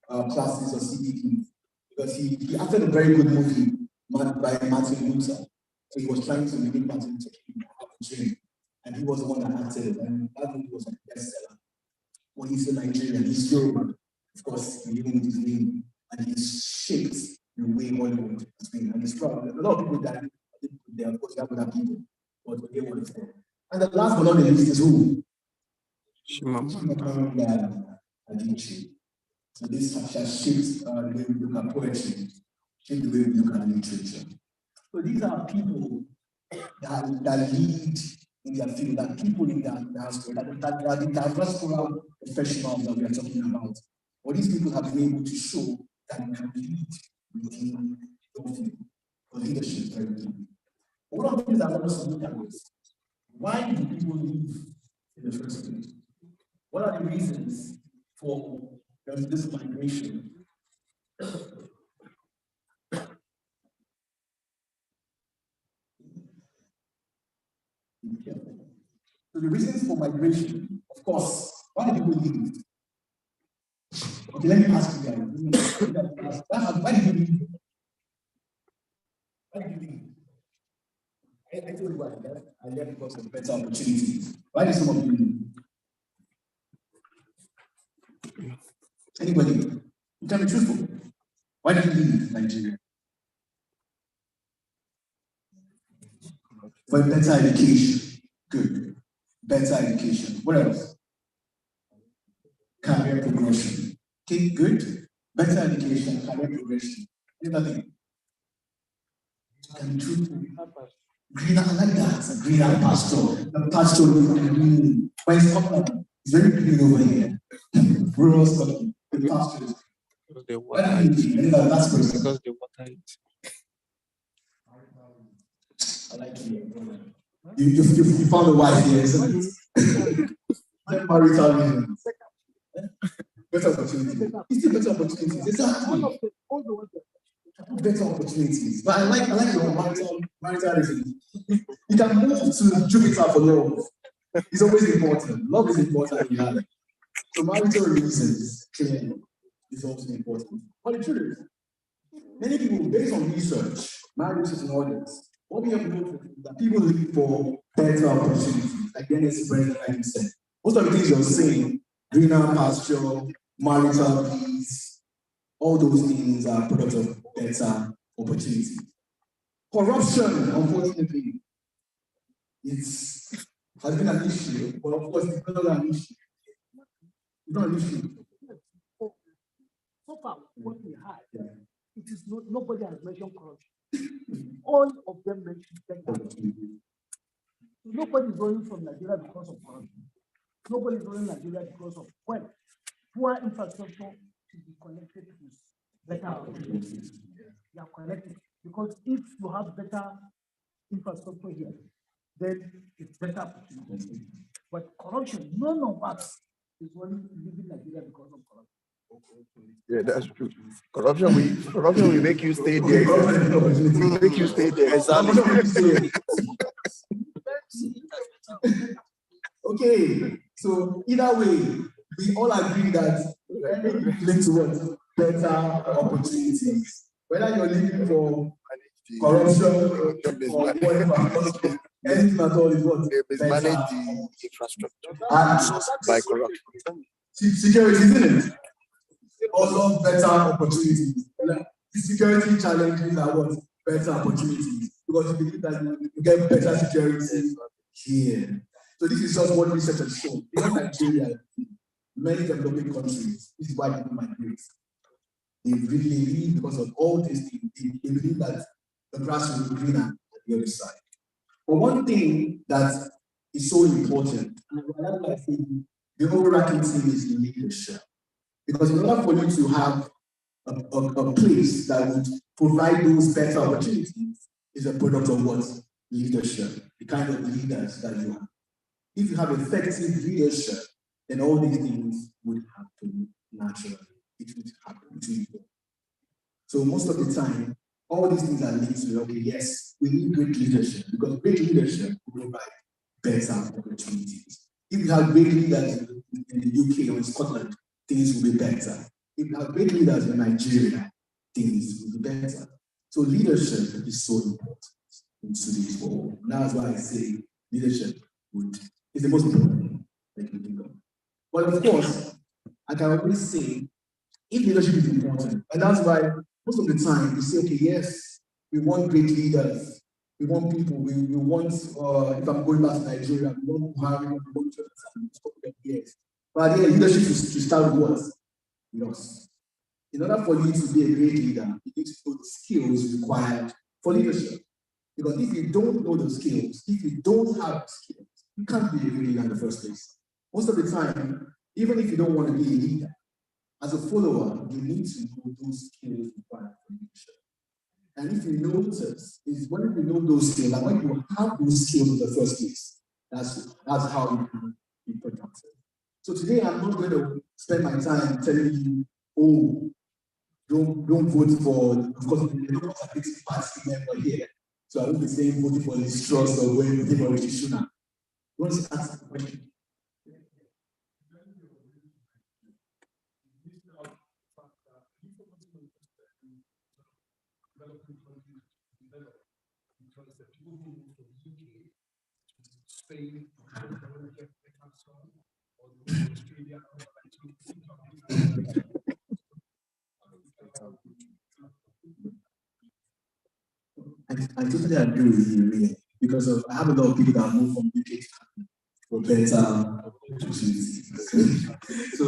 classes or CDP because he acted a very good movie by Martin Luther. So he was trying to mimic Martin Luther King, and he was the one that acted, and that movie was a bestseller. When he's in Nigeria, he's Yoruba. Of course, he didn't his name, and he's shaped the way Hollywood has been. And it's proud. A lot of people that there, of course, we have other people, but they want to say. And the last but not the least is who? Chimamanda Adichie. So this has shaped the way we look at poetry, shaped the way we look at literature. So these are people that lead in their field, that people in their diaspora, that are the diaspora professionals that we are talking about. But these people have been able to show that we can lead within your field. For leadership is very key. One of the things I want us to look at is, why do people leave in the first place? What are the reasons for this migration? So the reasons for migration, of course, why do people leave? Okay, let me ask you guys. Why did you leave? Why did you leave? I told you why I left. I left because of better opportunities. Why did some of you leave? Anybody? You can be truthful. Why did you leave Nigeria? For a better education. Good. Better education. What else? Career progression. Okay, good. Better education, career progression. Anybody? You can be truthful. Greener, I like that. Greener pasture. The pasture is green. When Scotland, it's very green over here. Rural Scotland, the pasture is Because they water it. that's Because they water it. I like you. You found a wife here, isn't it? Marital reasons. Better opportunities. It's still better opportunities. Exactly. Better opportunities. But I like your marital reasons. You can move to Jupiter for love. It's always important. Love is important in reality. So marital reasons clearly is also important. But the truth is, many people, based on research, marriage is an audience. What we have noticed is that people look for better opportunities, like the NSE president, like you said. Most of the things you're saying, greener pasture, marital peace, all those things are products of better opportunities. Corruption, unfortunately, has been an issue, but of course, it's not an issue. It's not an issue. So far, what we had, it is not, nobody has mentioned corruption. All of them mentioned corruption. Nobody is running from Nigeria because of corruption. Nobody is running Nigeria because of poor infrastructure to be connected to better opportunities. They are connected because if you have better infrastructure here, then it's better opportunities. But corruption, none of us is running leaving Nigeria because of corruption. Yeah, that's true. Corruption will make you stay there. It will make you stay there. Exactly. Okay, so either way, we all agree that linked to what? Better opportunities. Whether you're looking for corruption or whatever, anything at all is what? Manage the infrastructure by corruption. Security, isn't it? Also better opportunities. Like, the security challenges are what? Better opportunities. Because you believe that you get better security here. So this is just what research has shown. Even Nigeria, many developing countries, this is why people migrate. They really believe because of all these things, they believe that the grass will be greener on the other side. But one thing that is so important, and I think the overarching thing is leadership. Because in order for you to have a place that would provide those better opportunities is a product of what? Leadership, the kind of leaders that you have. If you have effective leadership, then all these things would happen naturally. It would happen to you. So most of the time, all these things are linked to, okay, yes, we need great leadership because great leadership will provide better opportunities. If you have great leaders in the UK or in Scotland, things will be better. If you have great leaders in Nigeria, things will be better. So leadership is so important in today's world. And that's why I say leadership is the most important thing that you can do. But of course, I can always say, if leadership is important, and that's why most of the time we say, okay, yes, we want great leaders, we want people, we want, if I'm going back to Nigeria, we want Buhari, we want Jonathan, yes. But yeah, leadership is to start with what? Yes. In order for you to be a great leader, you need to know the skills required for leadership. Because if you don't know the skills, if you don't have the skills, you can't be a great leader in the first place. Most of the time, even if you don't want to be a leader, as a follower, you need to know those skills required for leadership. And if you notice, is when you know those skills, and when you have those skills in the first place, that's how you can be productive. So today, I'm not going to spend my time telling you, oh, don't vote for, of course, the Democratic Party member here. So I won't be saying voting for Liz Truss or voting for Rishi Sunak. You want to ask the question? Because the people who moved from the UK to Spain, or Australia, I totally agree with you, really, because I have a lot of people that move from UK for better opportunities. So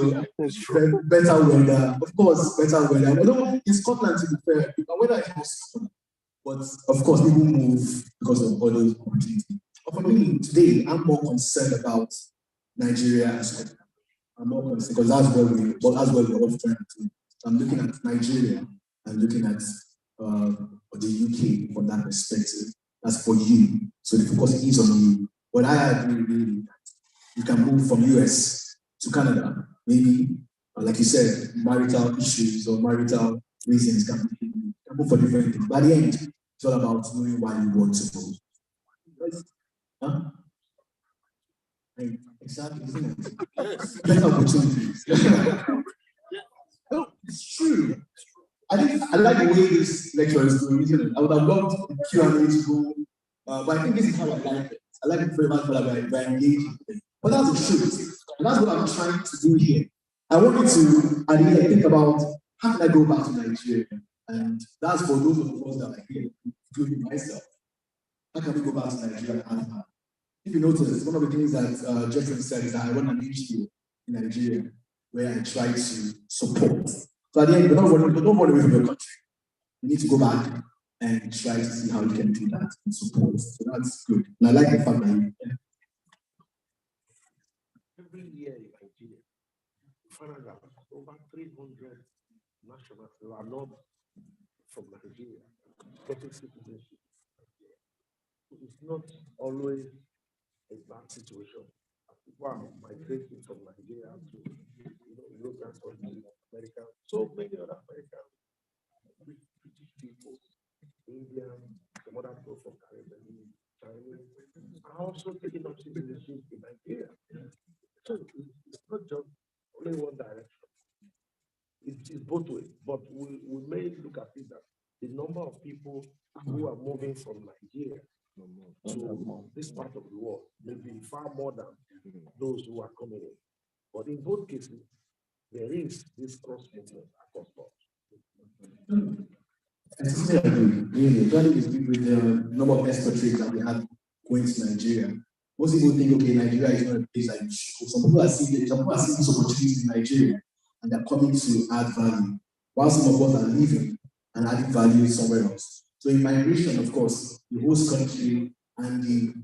better weather, of course, better weather. Although in Scotland, to be fair, the weather is not Scotland. But of course, people move because of all those opportunities. But for me, today, I'm more concerned about Nigeria as well. I'm more concerned because that's where we're all trying to. I'm looking at Nigeria and looking at the UK from that perspective. That's for you. So the focus is on you. But I agree really that you can move from US to Canada, maybe, like you said, marital issues or marital reasons can move for different things. By the end, it's all about knowing why you want to move. Huh? Exactly, isn't it? Yes. Better opportunities. No, it's true. I like the way this lecture is going, isn't it? I would have loved the Q&A to go, but I think this is how I like it. I like it very much by engaging. But that's the truth. And that's what I'm trying to do here. I want you to, at the end, think about how can I go back to Nigeria? And that's for those of us that are here, including myself. How can we go back to Nigeria and have? If you notice, one of the things that Jeffrey said is that I run an NGO in Nigeria where I try to support. So at the end, don't run away from your country. You need to go back and try to see how you can do that and support. So that's good. And I like the fact that every year in Nigeria, find out over 300 nationals who are not from Nigeria getting citizenship. It's not always a bad situation. People are migrating from Nigeria to European countries, America, so many other Americans, British people, Indian, some other people from Caribbean, Chinese, are also taking up citizenship in Nigeria. So it's not just only one direction. It's both ways, but we may look at it that the number of people who are moving from Nigeria to this part of the world may be far more than those who are coming in. But in both cases, there is this cross movement across borders. I still agree, really. Trying to speak with the number of expatriates that we have going to Nigeria. Most people think, okay, Nigeria is not a place that you should go. Some people are seeing these opportunities in Nigeria and they're coming to add value, while some of us are leaving and adding value somewhere else. So in migration, of course, the host country and the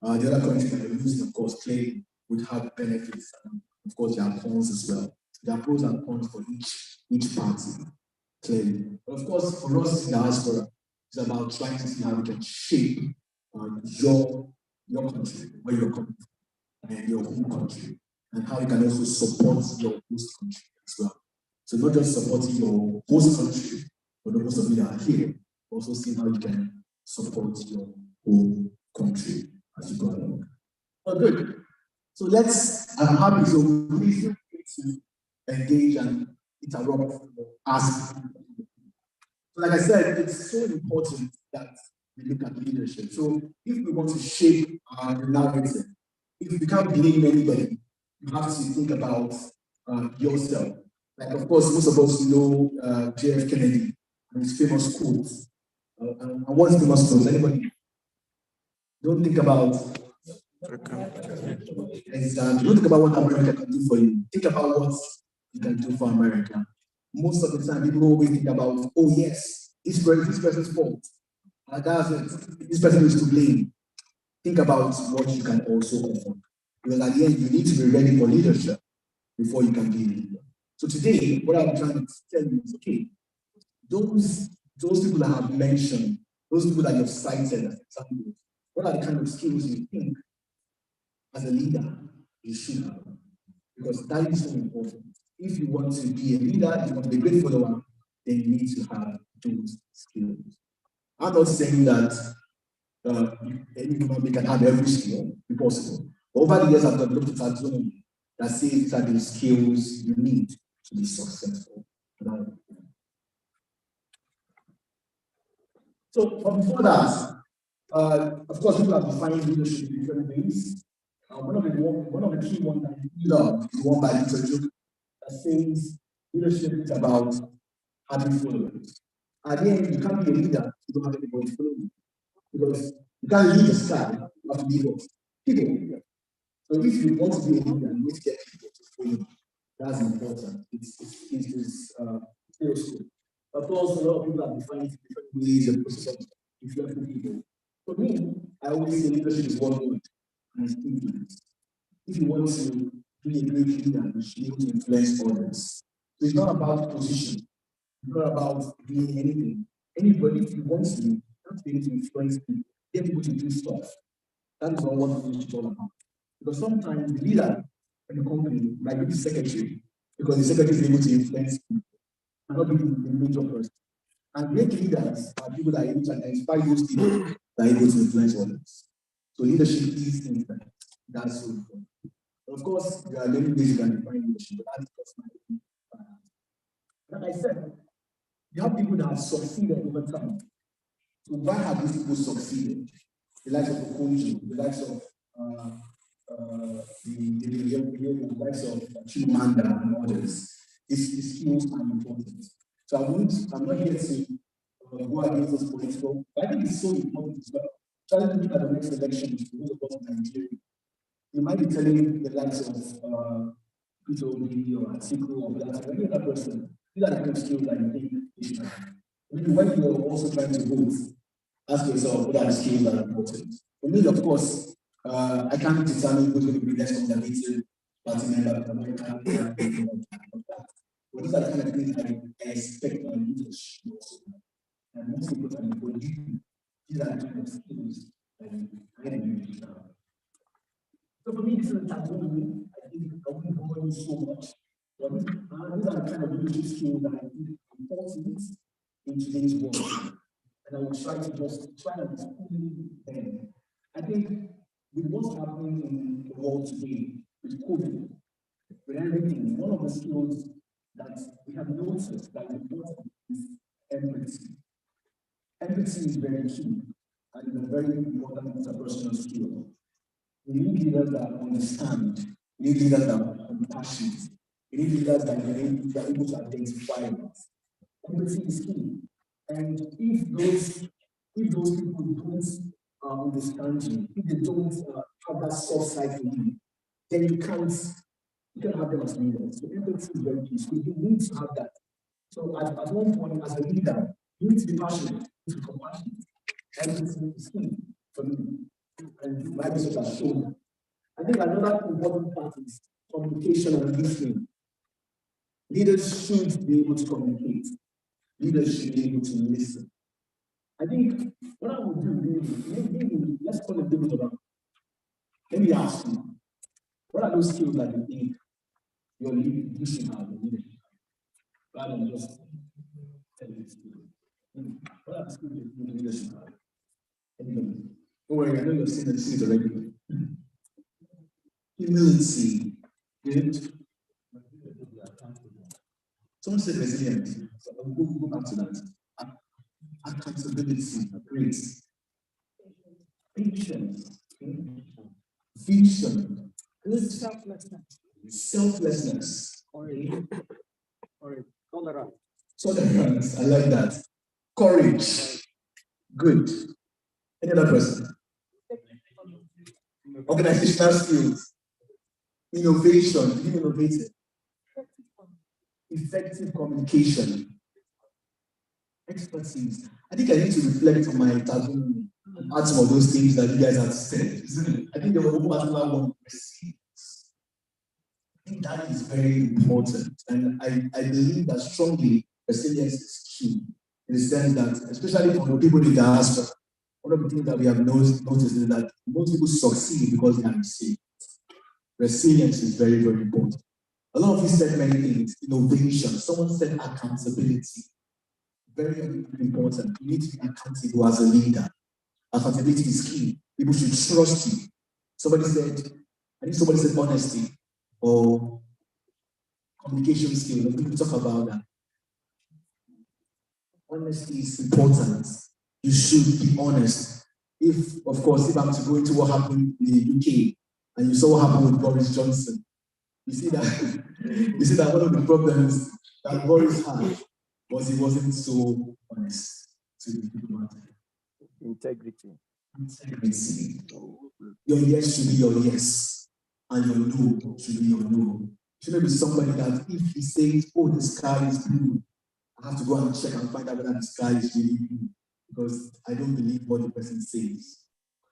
other country that you're using, of course, clearly would have benefits. And of course, there are cons as well. There are pros and cons for each party, clearly. But of course, for us in diaspora, it's about trying to see how we can shape your country, where you're coming from, and your home country, and how you can also support your host country as well. So not just supporting your host country, but most of you that are here, also see how you can support your home country as you go along. Oh, good. So I'm happy. So please feel free to engage and interrupt, ask. So like I said, it's so important that we look at leadership. So if we want to shape our narrative, if we can't blame anybody, you have to think about yourself. Like, of course, most of us know J.F. Kennedy and his famous quotes. And what's the famous quote? Anybody? Don't think about exactly. Don't think about what America can do for you. Think about what you can do for America. Most of the time, people always think about, oh yes, this person's fault. That's it. This person is to blame. Think about what you can also offer. Because at the end, you need to be ready for leadership before you can be a leader. So today, what I'm trying to tell you is, okay, those people that I have mentioned, those people that you've cited as examples, what are the kind of skills you think as a leader you should have? Because that is so important. If you want to be a leader, if you want to be a great follower, then you need to have those skills. I'm not saying that any human being can have every skill, impossible. But over the years, I've developed a taxonomy that says these are the skills you need to be successful. So, but before that, of course, people have defined leadership in different ways. One of the key ones that you love is the one by Little Joke that says leadership is about having followers. At the end, you can't be a leader if you don't have anybody following you. Because you can't lead the sky, you have to lead what? People. So if you want to be a leader, you need to get people to follow you. That's important. It's very true. Of course, a lot of people have defined different ways and processes. influential people. For me, I always say leadership is one word, and it's influence. If you want to be a great leader, you should be able to influence others. So it's not about position, it's not about doing anything. Anybody, if you want to, you have to be able to influence people, get people to do stuff. That is what leadership is all about. Because sometimes the leader in the company might be the secretary, because the secretary is able to influence people, and not be the major person. And great leaders are people that are able to identify those people that are able to influence others. So leadership is influence. That's so important. Of course, there are many ways you can define leadership, but that's just my opinion. Like I said, you have people that have succeeded over time. So why have these people succeeded? The likes of Okonjo, the likes of the likes of Chimamanda and others. These skills are important. So I'm not here to go against those political, but I think it's so important as well. Trying to look at the next election to those of us in Nigeria. You might be telling the likes of Peter Obi or Atiku or any other person, these are the kind of skills that you think they should have. Maybe when you are also trying to vote, ask yourself what are the skills that are important. For me, of course, I can't determine who's going to be less conservative, party member of America, but these are the kind of things I expect my leaders should also have. And most importantly, for you, these are the kind of skills that I need to have. So for me, this is a taboo. I think I wouldn't go in so much. But these are the kind of leadership skills that I think are important in today's world. And I will try to explain them. I think with what's happening in the world today, with COVID, with everything, one of the skills that we have noticed that is important is empathy. Empathy is very key and is a very important interpersonal skill. We need leaders that understand. We need leaders that are compassionate. We need leaders that are able to identify with. Empathy is key. And if those people don't understand you, if they don't have that soft side for you, then you can't have them as leaders. So empathy is very key. So you need to have that. So at one point, as a leader, you need to be passionate, you need to be compassionate. Empathy is key for me. And my research has shown that. I think another important part is communication and listening. Leaders should be able to communicate. Leaders should be able to listen. I think what I would do, maybe let's call it debate around. Let me ask you, what are those skills that you think you should have in leadership? Rather than just tell you. What are the skills you think leaders should have? Anybody? Don't worry, I know you've seen it already. Humility. Good. Someone said resilience. So I will go back to that. Accountability. Great. Patience. Vision. Good. Selflessness. Tolerance. I like that. Courage. Good. Any other person? Organizational skills. Innovation. Being innovative. Effective communication. Expertise. I think I need to reflect on my tattoo and add some of those things that you guys have said. I think there was one particular one. I think that is very important. And I believe that strongly resilience is key in the sense that, especially for the people in the diaspora, one of the things that we have noticed is that most people succeed because they are resilient. Resilience is very, very important. A lot of you said many things. Innovation. Someone said accountability. Very, very important. You need to be accountable as a leader. Accountability is key. People should trust you. I think somebody said honesty or communication skills. And people talk about that. Honesty is important. You should be honest. If I'm to go into what happened in the UK and you saw what happened with Boris Johnson, you see that one of the problems that Boris had was he wasn't so honest to the people. Integrity. Your yes should be your yes, and your no should be your no. Shouldn't be somebody that if he says, "Oh, the sky is blue," I have to go and check and find out whether the sky is really blue because I don't believe what the person says.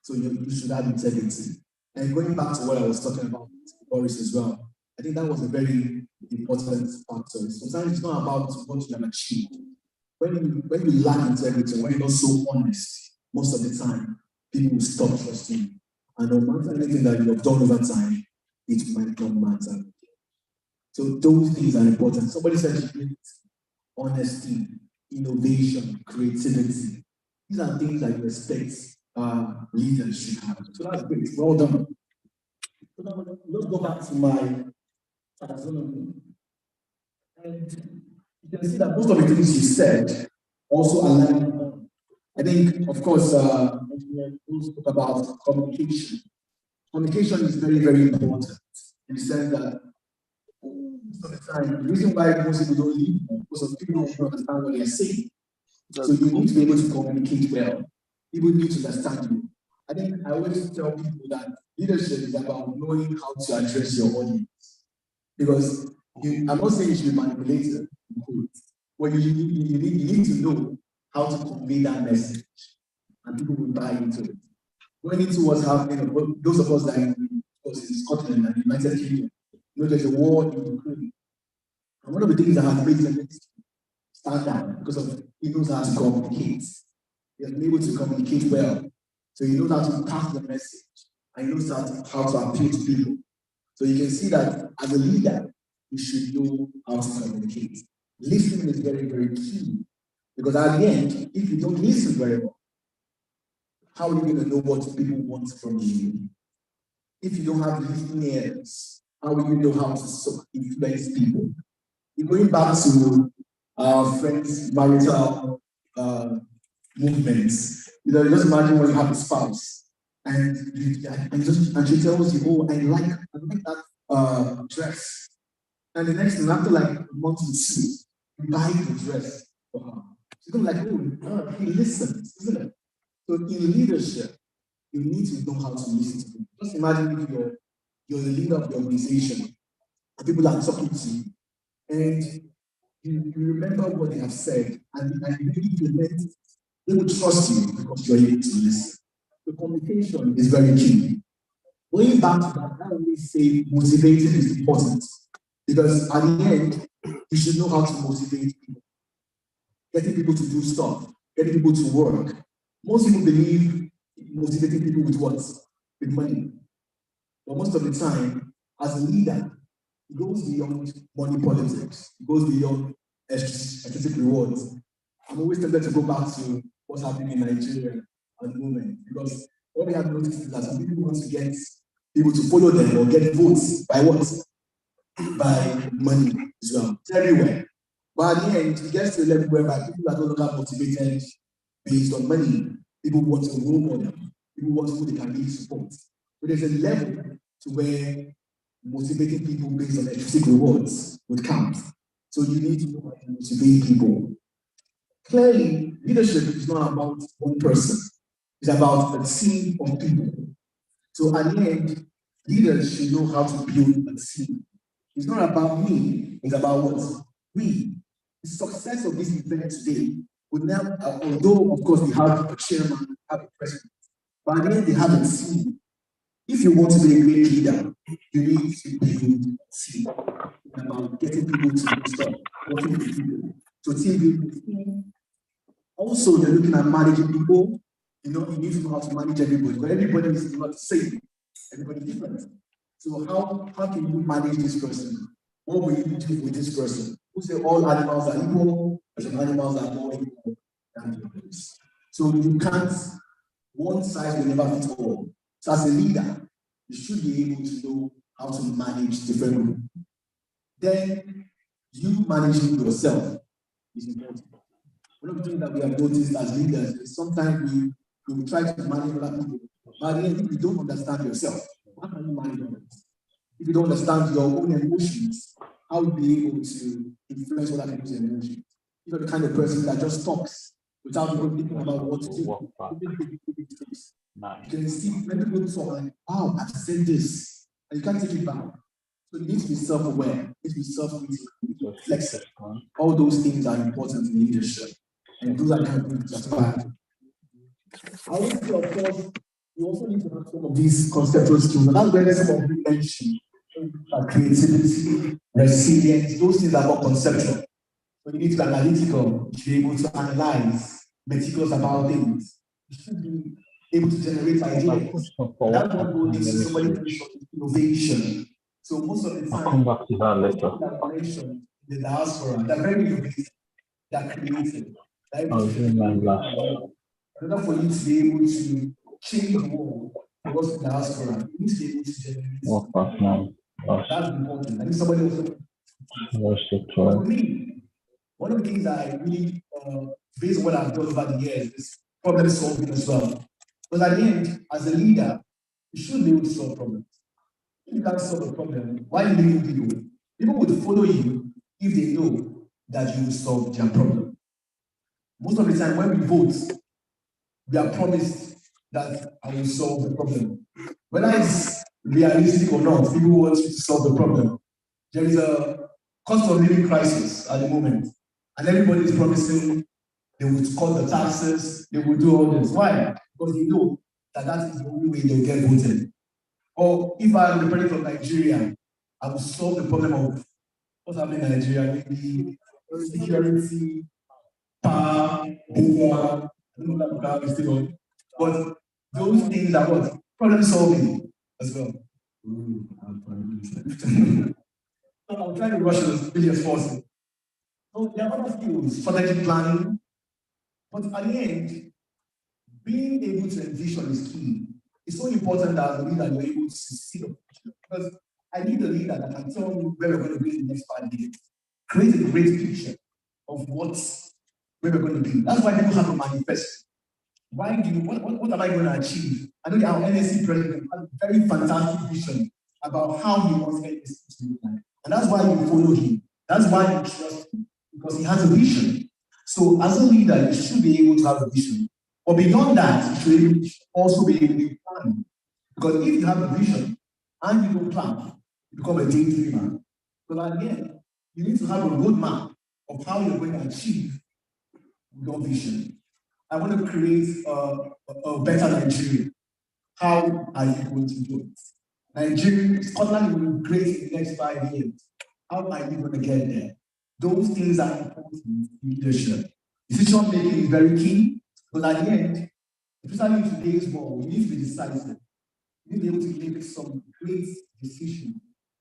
So you should have integrity. And going back to what I was talking about, Boris, as well, I think that was a very important factor. Sometimes it's not about what you have achieved. When you lack integrity, when you're not so honest, most of the time, people will stop trusting you. And no matter anything that you have done over time, it might not matter. So those things are important. Somebody said honesty, innovation, creativity. These are things that you expect leaders should have. So that's great. Well done. So now let's go back to my taxonomy. And you can see that most of the things you said also align. I think, of course, we spoke about communication. Communication is very, very important in the sense that most of the time, the reason why most people don't leave because of people don't understand what they're saying. So you need to be able to communicate well. People need to understand you. I think I always tell people that leadership is about knowing how to address your audience. Because I'm not saying you should be manipulated, but you need to know how to convey that message, and people will buy into it. Going into what's happening, those of us that in Scotland and the United Kingdom, there's a war in Ukraine. And one of the things that has made them stand down because of he knows how to communicate. He has been able to communicate well. So he knows how to pass the message, and he knows how to appeal to people. So you can see that as a leader, you should know how to communicate. Listening is very, very key. Because at the end, if you don't listen very well, how are you going to know what people want from you? If you don't have listening ears, how will you know how to influence people? Going back to our friends' marital movements, just imagine when you have a spouse and she tells you, "Oh, I like that dress," and the next thing, after like a month or two, you buy the dress for her. She's gonna be like, "Oh, he listens, isn't it?" So in leadership, you need to know how to listen to people. Just imagine if you're the leader of the organization and people are talking to you, and you remember what they have said, and you really implement it. They will trust you because you're able to listen. The communication is very key. Going back to that, I always say motivating is important because at the end, you should know how to motivate people. Getting people to do stuff, getting people to work. Most people believe motivating people with what? With money. But most of the time, as a leader, it goes beyond money politics. It goes beyond aesthetic rewards. I'm always tempted to go back to what's happening in Nigeria at the moment because what we have noticed is that some people want to get people to follow them or get votes by what? By money as well. It's everywhere. But at the end, it gets to a level whereby people are no longer motivated based on money. People want a role model. People want who they can really support. But there's a level to where motivating people based on aesthetic rewards would count. So you need to know how to motivate people. Clearly, leadership is not about one person. It's about a team of people. So at the end, leaders should know how to build a team. It's not about me, it's about what? We. The success of this event today would now, although of course we have a chairman, have a president, but at the end they have a team. If you want to be a great leader, you need to build a team. It's about getting people to do stuff, working with people. So team building. Also, you're looking at managing people. You need to know how to manage everybody, because everybody is not the same. Everybody is different. So how can you manage this person? What will you do with this person? Who say all animals are equal, but some animals are more equal than the others. So you can't, one size will never fit all. So as a leader, you should be able to know how to manage different groups. Then you managing yourself is important. One of the things that we have noticed as leaders is sometimes we will try to manage other people, but then if you don't understand yourself, how can you manage others? If you don't understand your own emotions, how will you be able to influence other people's emotions? You're the kind of person that just talks without even thinking about what to do. You can see many people talk like, wow, I've said this, and you can't take it back. So you need to be self-aware, you need to be self-critical, flexible. All those things are important in leadership. And those are kind of things that I would say, of course, you also need to have some of these conceptual skills, and that's where some of you mentioned creativity, resilience, those things are more conceptual. So you need to be analytical, you should be able to analyze, meticulous about things. You should be able to generate ideas. That's what goes into somebody mentioned innovation. So most of the time, I'll come back to that later. that mentioned the diaspora, they're very innovative, they're creative. I'll do mine last. In order for you to be able to change the world, because of diaspora, you need to be able to generate. What part now? That's important. I think somebody also. For me, one of the things that I really, based on what I've done over the years, is problem solving as well. Because at the end, as a leader, you should be able to solve problems. If you can't solve a problem, why are you leading people? People would follow you if they know that you will solve their problem. Most of the time, when we vote, we are promised that I will solve the problem. Whether it's realistic or not, people want you to solve the problem. There is a cost of living crisis at the moment, and everybody is promising they will cut the taxes, they will do all this. Why? Because they know that that is the only way they will get voted. Or if I am the president of Nigeria, I will solve the problem of what's happening in Nigeria, maybe security, power, war, I don't know that is still on. But those things are what? Problem solving as well. So I'll try to rush as really as possible. So there are other skills, strategic planning, but at the end, being able to envision is key. It's so important that as a leader you're able to see the picture. Because I need a leader that can tell me where we're going to be in the next 5 years. Create a great picture of where we're going to be. That's why people have a manifesto. What am I going to achieve? I know our NSE president has a very fantastic vision about how he wants NSE to look like. And that's why you follow him. That's why you trust him, because he has a vision. So as a leader, you should be able to have a vision. But beyond that, you should also be able to plan. Because if you have a vision and you don't plan, you become a daydreamer. So at the end, you need to have a roadmap of how you're going to achieve your vision. I want to create a better Nigeria. How are you going to do it? Nigeria, Scotland will be great in the next 5 years. How are you going to get there? Those things are important in leadership. Decision making is very key, but at the end, especially in today's world, you need to be decisive. You need to be able to make some great decisions,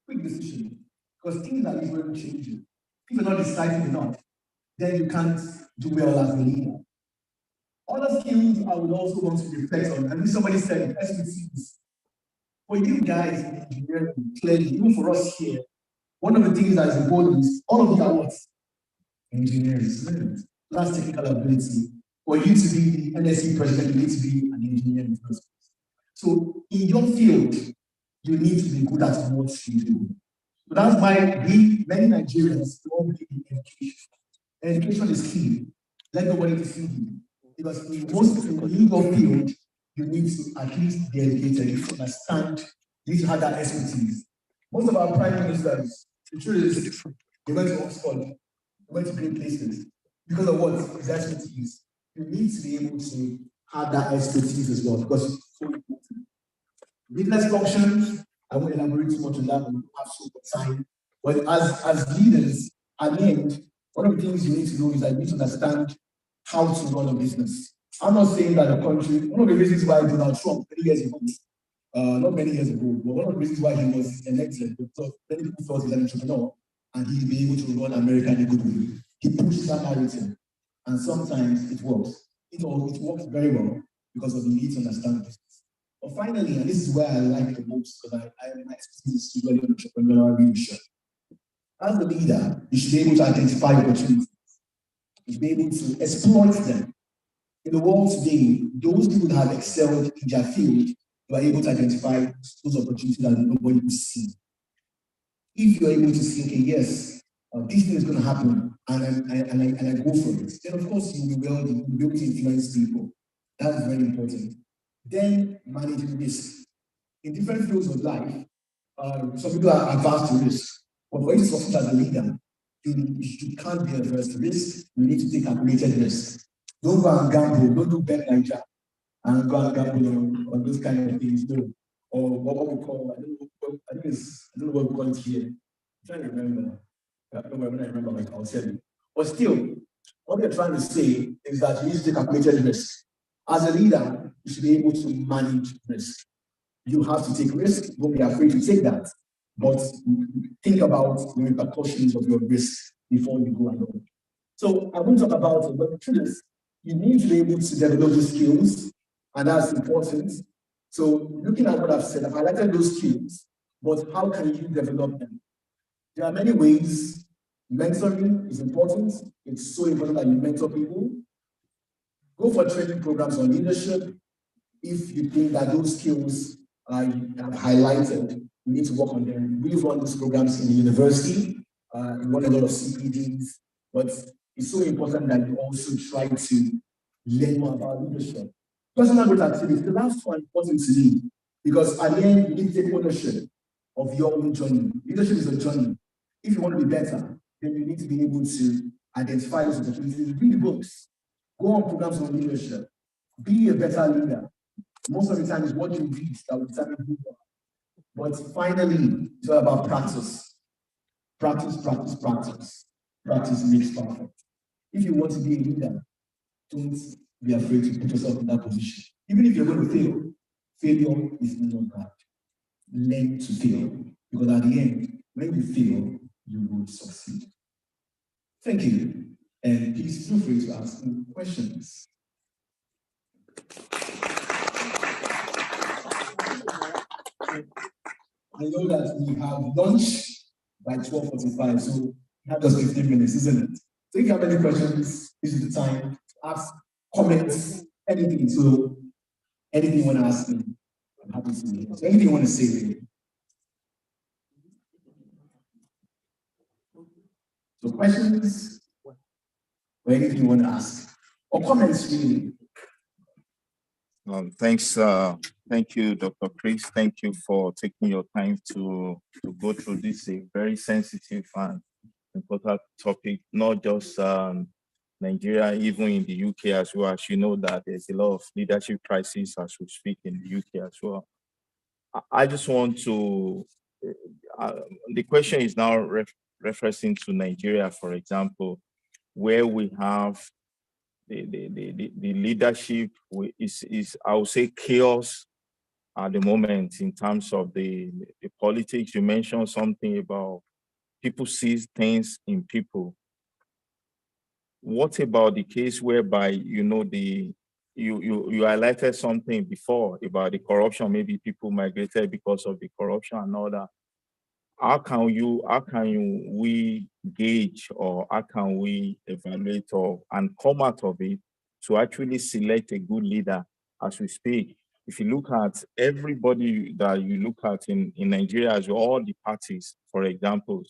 quick decisions, because things are usually changing. If you're not decisive enough, then you can't do well as a leader. Other skills I would also want to reflect on. I mean, somebody said expertise. For you guys in engineering, clearly, even for us here, one of the things that is important is all of you are what? Engineers. That's technical ability. For you to be the NSE president, you need to be an engineer in the first place. So in your field, you need to be good at what you do. So that's why many Nigerians don't believe in education. Education is key. Let nobody deceive you. Because in your field, you need to at least be educated, you need to understand, you need to have that expertise. Most of our prime ministers, the truth is, they went to Oxford, they went to great places. Because of what? His expertise. You need to be able to have that expertise as well, because it's so important. Business functions, I won't elaborate too much on that, we don't have so much time. But as leaders, at the end, one of the things you need to know is that you need to understand how to run a business. I'm not saying that the country, one of the reasons why Donald Trump, not many years ago, but one of the reasons why he was elected, because many people thought he's an entrepreneur and he'd be able to run America in a good way. He pushed that narrative, and sometimes it works. It works very well because of the need to understand business. But finally, and this is where I like the most, because my expertise is really entrepreneurial leadership. As a leader, you should be able to identify opportunities. You should be able to exploit them. In the world today, those people that have excelled in their field, you are able to identify those opportunities that nobody will see. If you're able to see, okay, yes, this thing is going to happen, and I go for it, then of course you will be wealthy, you'll be able to influence people. That is very important. Then managing risk. In different fields of life, some people are advanced to risk, but for you to succeed as a leader, you can't be adverse to risk. You need to take calculated risk. Don't go and gamble. Don't do bet Nigeria. and go and gamble on those kind of things, no. Or what we call, I don't know what we call it here. I'm trying to remember. When I remember, I'll tell you. But still, what we're trying to say is that you need to take calculated risk. As a leader, you should be able to manage risk. You have to take risk, don't be afraid to take that. But think about the repercussions of your risk before you go along. So I won't talk about it, but the truth is, you need to be able to develop those skills, and that's important. So looking at what I've said, I've highlighted those skills, but how can you develop them? There are many ways. Mentoring is important. It's so important that you mentor people. Go for training programs on leadership. If you think that those skills I've highlighted, you need to work on them. We run these programs in the university. We run a lot of CPDs, but it's so important that you also try to learn more about leadership. Personal growth activities, the last one important to me, because at the end, you need to take ownership of your own journey. Leadership is a journey. If you want to be better, then you need to be able to identify those opportunities, read books, go on programs on leadership, be a better leader. Most of the time, it's what you read that will determine who you are. But finally, it's all about practice. Practice, practice, practice. Practice makes perfect. If you want to be a leader, don't be afraid to put yourself in that position. Even if you're going to fail, failure is not bad. Learn to fail. Because at the end, when you fail, you will succeed. Thank you. And please feel free to ask me questions. I know that we have lunch by 12:45, so we have just 15 minutes, isn't it? So if you have any questions, this is the time to ask, comments, anything. So anything you want to ask me, I'm happy to hear. So anything you want to say, really. So questions, or anything you want to ask, or comments, really. Thanks. Thank you, Dr. Chris. Thank you for taking your time to go through this very sensitive and important topic, not just Nigeria, even in the UK as well. As you know, that there's a lot of leadership crisis as we speak in the UK as well. I just want to, the question is now referencing to Nigeria, for example, where we have the leadership is I would say chaos at the moment in terms of the politics. You mentioned something about people see things in people. What about the case whereby, you know, you highlighted something before about the corruption, maybe people migrated because of the corruption and all that. How can we gauge, or how can we evaluate and come out of it to actually select a good leader as we speak? If you look at everybody that you look at in Nigeria, as all the parties, for example,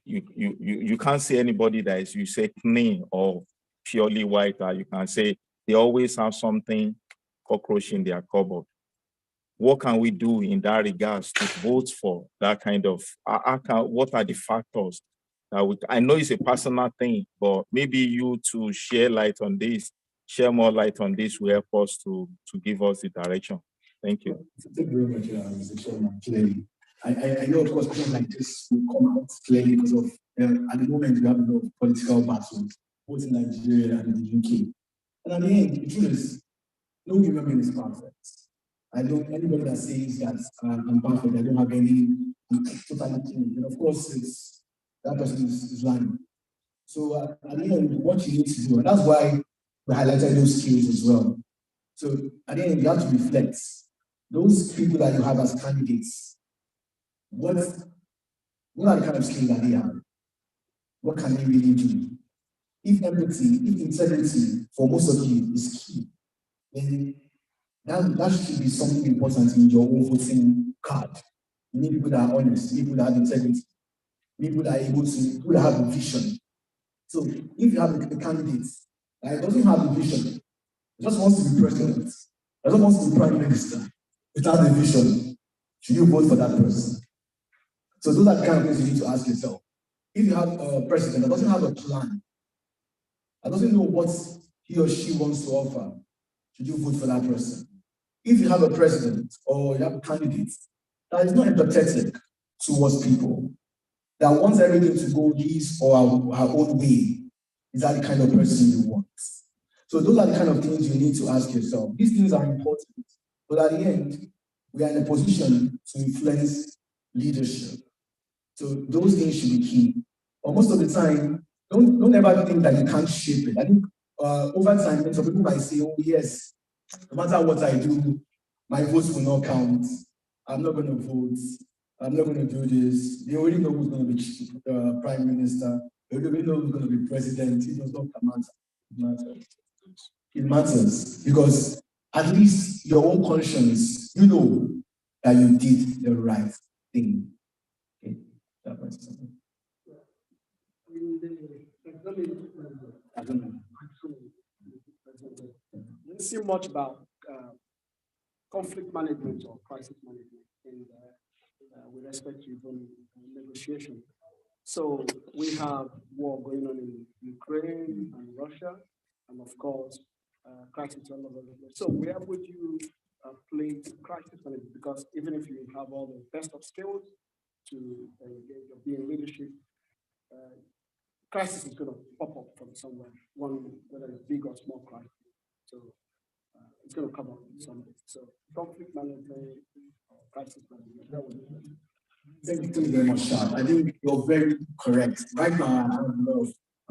you can't see anybody that is, you say, clean or purely white, or you can say they always have something cockroach in their cupboard. What can we do in that regards to vote for that kind of, what are the factors that I know it's a personal thing, but maybe you to share more light on this will help us to give us the direction. Thank you. Thank you very much, Mr. Chairman. Clearly, I know, of course, questions like this will come out clearly because of, at the moment, we have a lot of political battles, both in Nigeria and in the UK. And at the end, the truth is, no human being is perfect. I don't, anybody that says that I'm perfect, I don't have any totality, and of course, that person is lying. So at the end, what you need to do, and that's why we highlighted those skills as well. So at the end, you have to reflect. Those people that you have as candidates, what are the kind of skills that they have? What can they really do? If empathy, if integrity for most of you is key, then that should be something important in your own voting card. You need people that are honest, people that have integrity, people that are able to, people that have a vision. So if you have a candidate that doesn't have a vision, just wants to be president, doesn't want to be prime minister, without a vision, should you vote for that person? So those are the kind of things you need to ask yourself. If you have a president that doesn't have a plan, that doesn't know what he or she wants to offer, should you vote for that person? If you have a president or you have a candidate that is not empathetic towards people, that wants everything to go his or her own way, is that the kind of person you want? So those are the kind of things you need to ask yourself. These things are important, but at the end, we are in a position to influence leadership. So those things should be key. But most of the time, don't ever think that you can't shape it. I think over time, some people might say, oh yes, no matter what I do, my votes will not count. I'm not going to vote. I'm not going to do this. They already know who's going to be prime minister. They already know who's going to be president. It does not matter. It matters because at least your own conscience, you know that you did the right thing. Okay, that was something. I don't know. Didn't see much about conflict management or crisis management with respect to even negotiation. So we have war going on in Ukraine and Russia, and of course, crisis all over the place. So where would you place crisis management? Because even if you have all the best of skills to engage or be in leadership, crisis is going to pop up from somewhere, whether it's big or small crisis. So it's going to come up somewhere. So conflict management, crisis management, that would be good. Thank you very much, Sha. I think you're very correct. Right now, I'm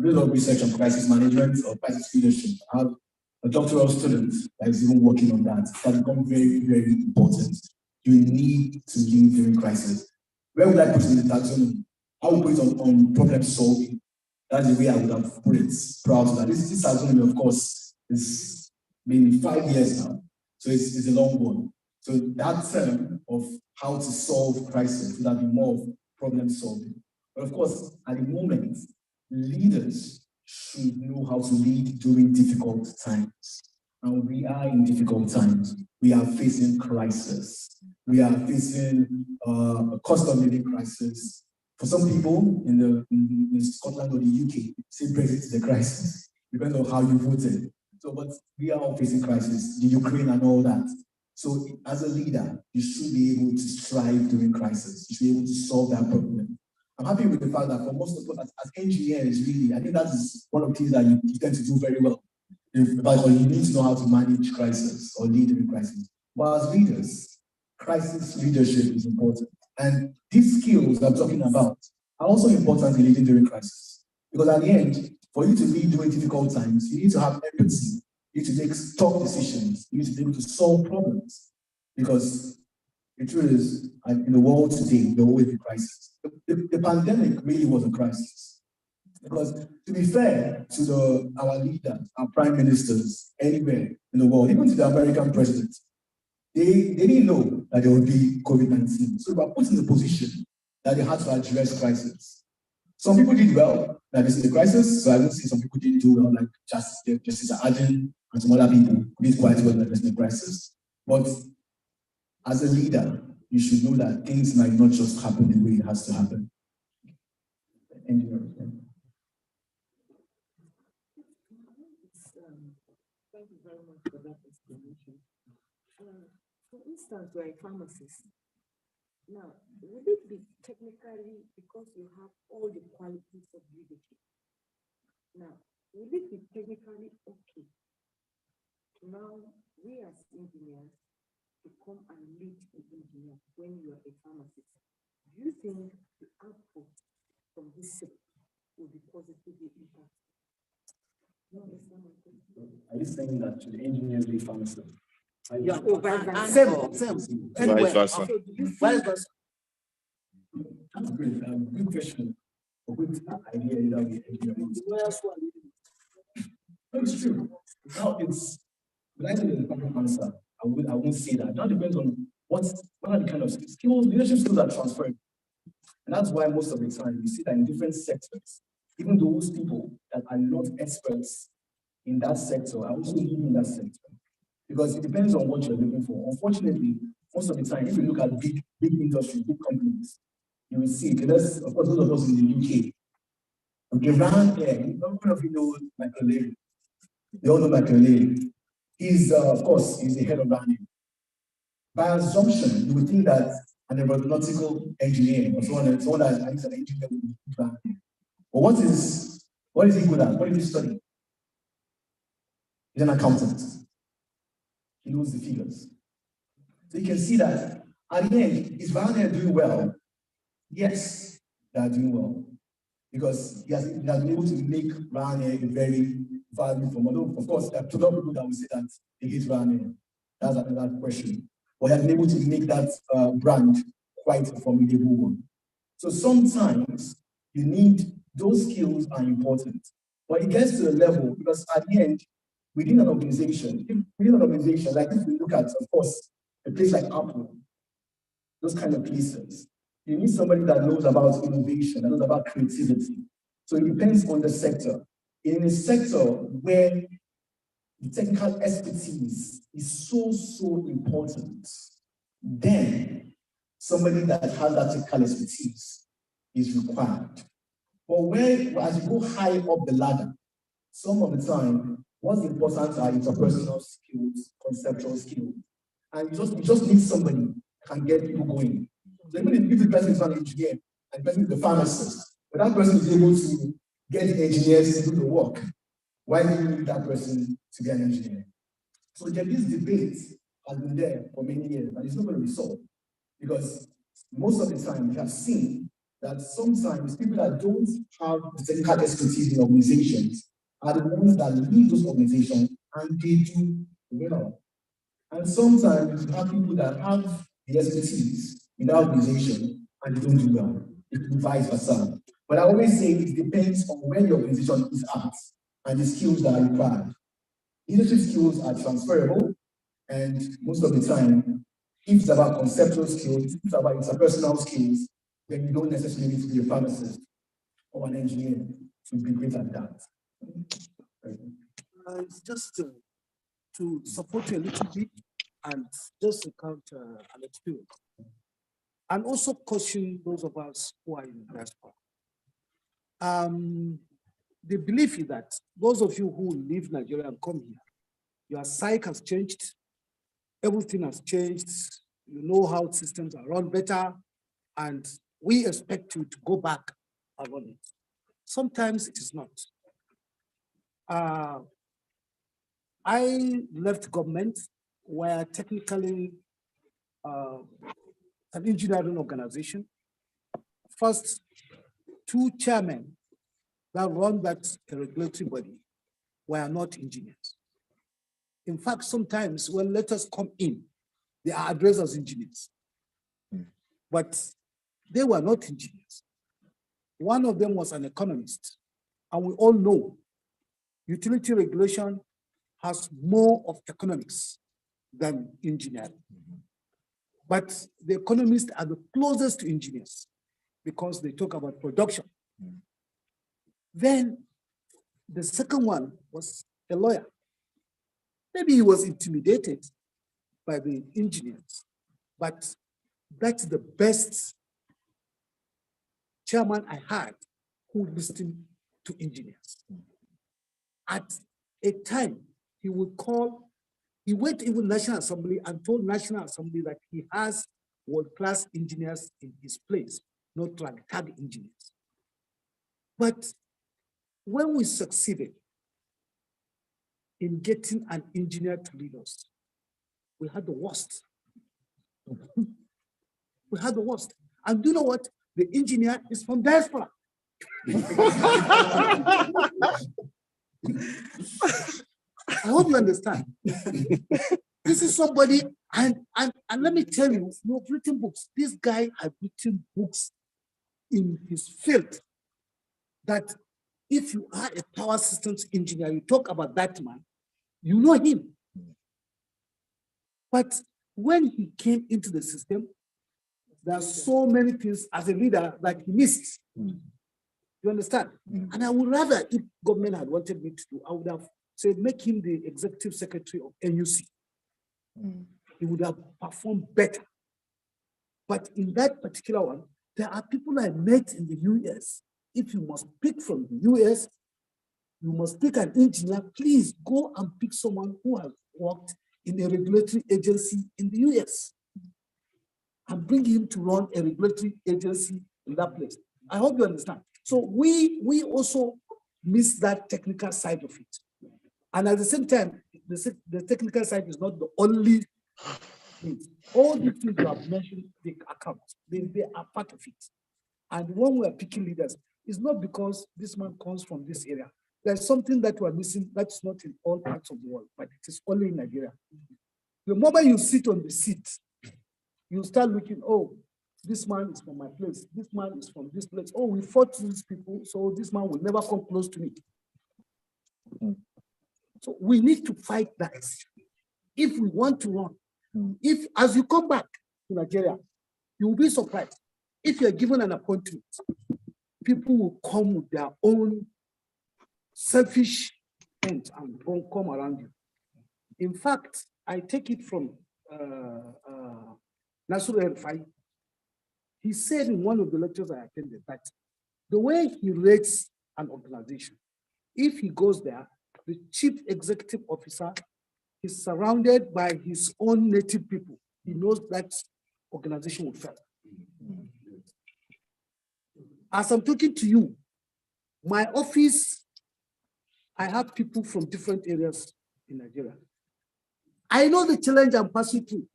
doing a lot of research on crisis management or crisis leadership. I have a doctoral student that is even working on that. That's become very, very important. You need to lead during crisis. Where would I put it in the taxonomy? I would put it on problem solving. That's the way I would have put it prior to that. This taxonomy, of course, is been 5 years now. So it's a long one. So that term of how to solve crisis would have been more of problem solving. But of course, at the moment, leaders should know how to lead during difficult times. And we are in difficult times. We are facing crisis. We are facing a cost of living crisis. For some people in Scotland or the UK, say Brexit is a crisis. Depends on how you voted. So, but we are all facing crisis, the Ukraine and all that. So as a leader, you should be able to strive during crisis. You should be able to solve that problem. I'm happy with the fact that for most of us as engineers, really, I think that is one of the things that you tend to do very well. But you need to know how to manage crisis or lead during crisis. But as leaders, crisis leadership is important. And these skills I'm talking about are also important in leading during crisis. Because at the end, for you to lead during difficult times, you need to have empathy. You need to make tough decisions. You need to be able to solve problems. Because the truth is, in the world today, there will always be crisis. The pandemic really was a crisis. Because to be fair to our leaders, our prime ministers, anywhere in the world, even to the American president, they didn't know that there would be COVID-19. So they were put in a position that they had to address crisis. Some people did well, like this is the crisis, so I would say some people didn't do well, like Justice Adin and some other people who did quite well in addressing the crisis. But as a leader, you should know that things might not just happen the way it has to happen. Thank you very much for that explanation. For instance, you're a pharmacist. Now, would it be technically because you have all the qualities of leadership? Now, would it be technically okay to now, we as engineers, to come and lead the engineer when you are a pharmacist? Do you think the output from this sector will be positively impacted? Are you saying that to the engineers be pharmacists? Yeah, Same. Vice versa. That's a good question. A good idea that we it's true. Now it's when I say the perfect answer, I won't say that. Now it depends on what are the kind of skills, leadership skills are transferred. And that's why most of the time you see that in different sectors, even those people that are not experts in that sector are also leading that sector. Because it depends on what you're looking for. Unfortunately, most of the time, if you look at big industries, big companies, you will see, because of course, those of us in the UK, okay, around there, none of you know Michael O'Leary. They all know Michael O'Leary. He's, of course, he's the head of RANE. By assumption, you would think that an aeronautical engineer or someone that is an engineer would be RANE. But what is he good at? What did he study? He's an accountant. He knows the figures. So you can see that at the end, is RANE doing well? Yes, they are doing well. Because he has been able to make RANE a very valuable form. Although, of course, there are a lot of people that will say that they hate RANE. That's another question. But he has been able to make that brand quite a formidable one. So sometimes you need, those skills are important. But it gets to a level, because at the end, within an organization, like if we look at, of course, a place like Apple, those kind of places, you need somebody that knows about innovation, that knows about creativity. So it depends on the sector. In a sector where the technical expertise is so important, then somebody that has that technical expertise is required. But as you go high up the ladder, some of the time, what's important are interpersonal skills, conceptual skills. And you just need somebody who can get people going. So even if the person is not an engineer and the person is a pharmacist, but that person is able to get the engineers to do the work, why do you need that person to be an engineer? So this debate has been there for many years, and it's not going to be solved. Because most of the time, we have seen that sometimes people that don't have the technical expertise in organizations are the ones that lead those organizations, and they do well. And sometimes you have people that have the expertise in that organization and they don't do well. It can be vice versa. But I always say it depends on where the organization is at and the skills that are required. Leadership skills are transferable, and most of the time, if it's about conceptual skills, if it's about interpersonal skills, then you don't necessarily need to be a pharmacist or an engineer to be great at that. It's just to support you a little bit and just to counter an experience. And also caution those of us who are in diaspora. The belief is that those of you who leave Nigeria and come here, your psyche has changed, everything has changed, you know how systems are run better, and we expect you to go back and run it. Sometimes it is not. I left government where technically an engineering organization. First, 2 chairmen that run that regulatory body were not engineers. In fact, sometimes when letters come in, they are addressed as engineers. But they were not engineers. One of them was an economist. And we all know utility regulation has more of economics than engineering. But the economists are the closest to engineers because they talk about production. Then the second one was a lawyer. Maybe he was intimidated by the engineers, but that's the best chairman I had who listened to engineers. At a time, he would call, he went even National Assembly and told National Assembly that he has world-class engineers in his place, not like tag engineers. But when we succeeded in getting an engineer to lead us, we had the worst. We had the worst. And do you know what? The engineer is from diaspora. I hope you understand. This is somebody, and let me tell you, you've written books. This guy has written books in his field that if you are a power systems engineer, you talk about that man, you know him. But when he came into the system, there are so many things as a leader that he missed. You understand? And I would rather, if government had wanted me to do, I would have said, make him the executive secretary of NUC. He would have performed better. But in that particular one, there are people I met in the US. If you must pick from the US, you must pick an engineer, please go and pick someone who has worked in a regulatory agency in the US and bring him to run a regulatory agency in that place. I hope you understand. So we also miss that technical side of it. And at the same time, the technical side is not the only thing. All the things you have mentioned, they account. They are part of it. And when we are picking leaders, it's not because this man comes from this area. There's something that we are missing that's not in all parts of the world, but it is only in Nigeria. The moment you sit on the seat, you start looking, oh, this man is from my place. This man is from this place. Oh, we fought these people, so this man will never come close to me. So we need to fight that if we want to run. If, as you come back to Nigeria, you will be surprised. If you are given an appointment, people will come with their own selfish ends and won't come around you. In fact, I take it from Nasru El-Rufai. He said in one of the lectures I attended that the way he rates an organization, if he goes there, the chief executive officer is surrounded by his own native people. He knows that organization will fail. As I'm talking to you, my office, I have people from different areas in Nigeria. I know the challenge I'm passing through.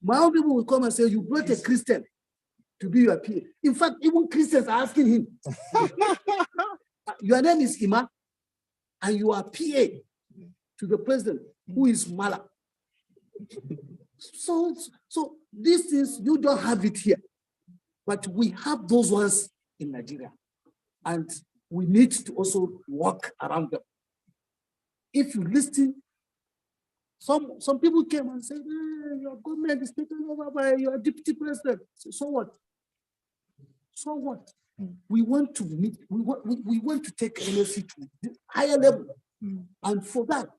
My own people will come and say, you brought a Christian to be your PA. In fact, even Christians are asking him, your name is Ima, and you are PA to the president, who is Mala. So these things, you don't have it here, but we have those ones in Nigeria, and we need to also work around them. If you listen, some people came and said, your government is taken over by your deputy president. So what? So what? We want to meet, we want to take NSE to the higher level. And for that,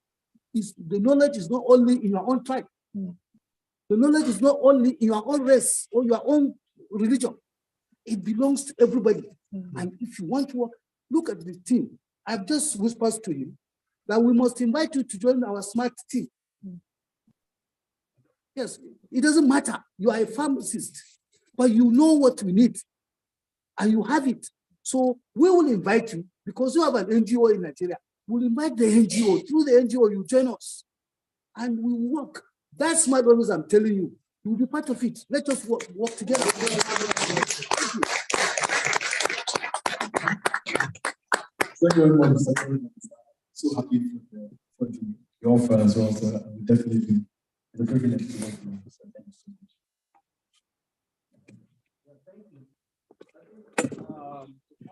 the knowledge is not only in your own tribe. The knowledge is not only in your own race or your own religion. It belongs to everybody. And if you want to work, look at the team. I've just whispered to him that we must invite you to join our smart team. Yes, it doesn't matter. You are a pharmacist, but you know what we need, and you have it. So we will invite you because you have an NGO in Nigeria. We'll invite the NGO. Through the NGO, you join us, and we will work. That's my promise. I'm telling you, you will be part of it. Let us work together. Thank you. Thank you very much, Mr. So happy for the offer as well, sir. Definitely. It's a privilege to work with you, sir. Thank you so much.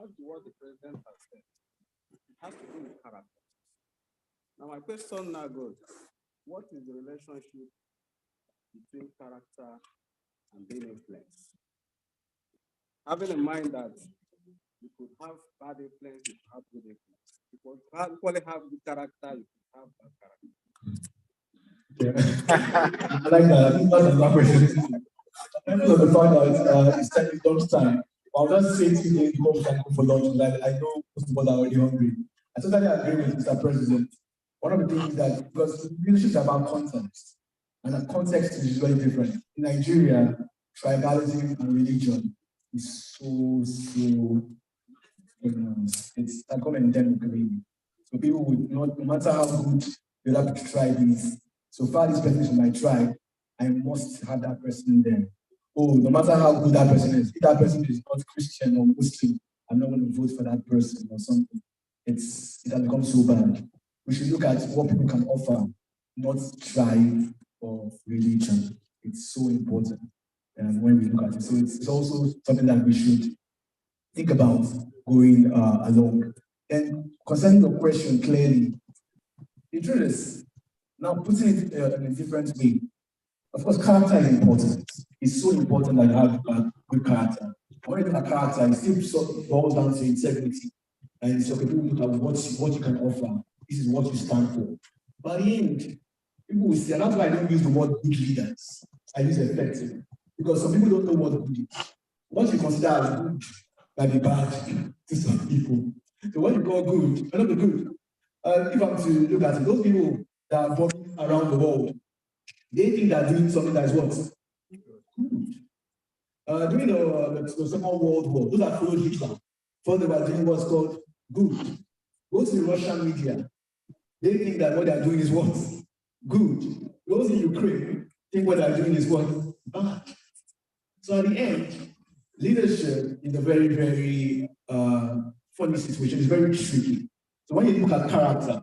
As to what the president has said, it has to do with character. Now, my question now goes, what is the relationship between character and being influenced? Having in mind that you could have bad influence, you could have good influence. You could equally have good character, you could have bad character. Yeah. I like that. I think that's my question. Depending on the fact that it's lunchtime, I'll just say 2 days before we can go for lunch. Like I know most of us are already hungry. I totally agree with Mr. President. One of the things is that because leadership is about context, and the context is very different. In Nigeria, tribalism and religion is so it's a common endemic really. So people would not, no matter how good the other tribe is, so far this person is from my tribe, I must have that person there. Oh, no matter how good that person is, if that person is not Christian or Muslim, I'm not going to vote for that person or something. It has become so bad. We should look at what people can offer, not tribe or religion. It's so important when we look at it. So it's also something that we should think about going along. And concerning the question clearly, the truth is, now putting it in a different way, of course, character is important. It's so important that you have a good character. When you look at character, it still sort of boils down to integrity. And so people look at what you can offer. This is what you stand for. But in the end, people will say, and that's why I don't use the word good leaders. I use effective. Because some people don't know what good is. What you consider as good might be bad to some people. So what you call good might not be good. If I'm to look at it, those people that are going around the world, they think they're doing something that is what? During the Second World War, those that followed Hitler, thought they were doing what's called good. Go to the Russian media. They think that what they're doing is what? Good. Those in Ukraine think what they're doing is what? Bad. So at the end, leadership is a very, very funny situation. It's very tricky. So when you look at character,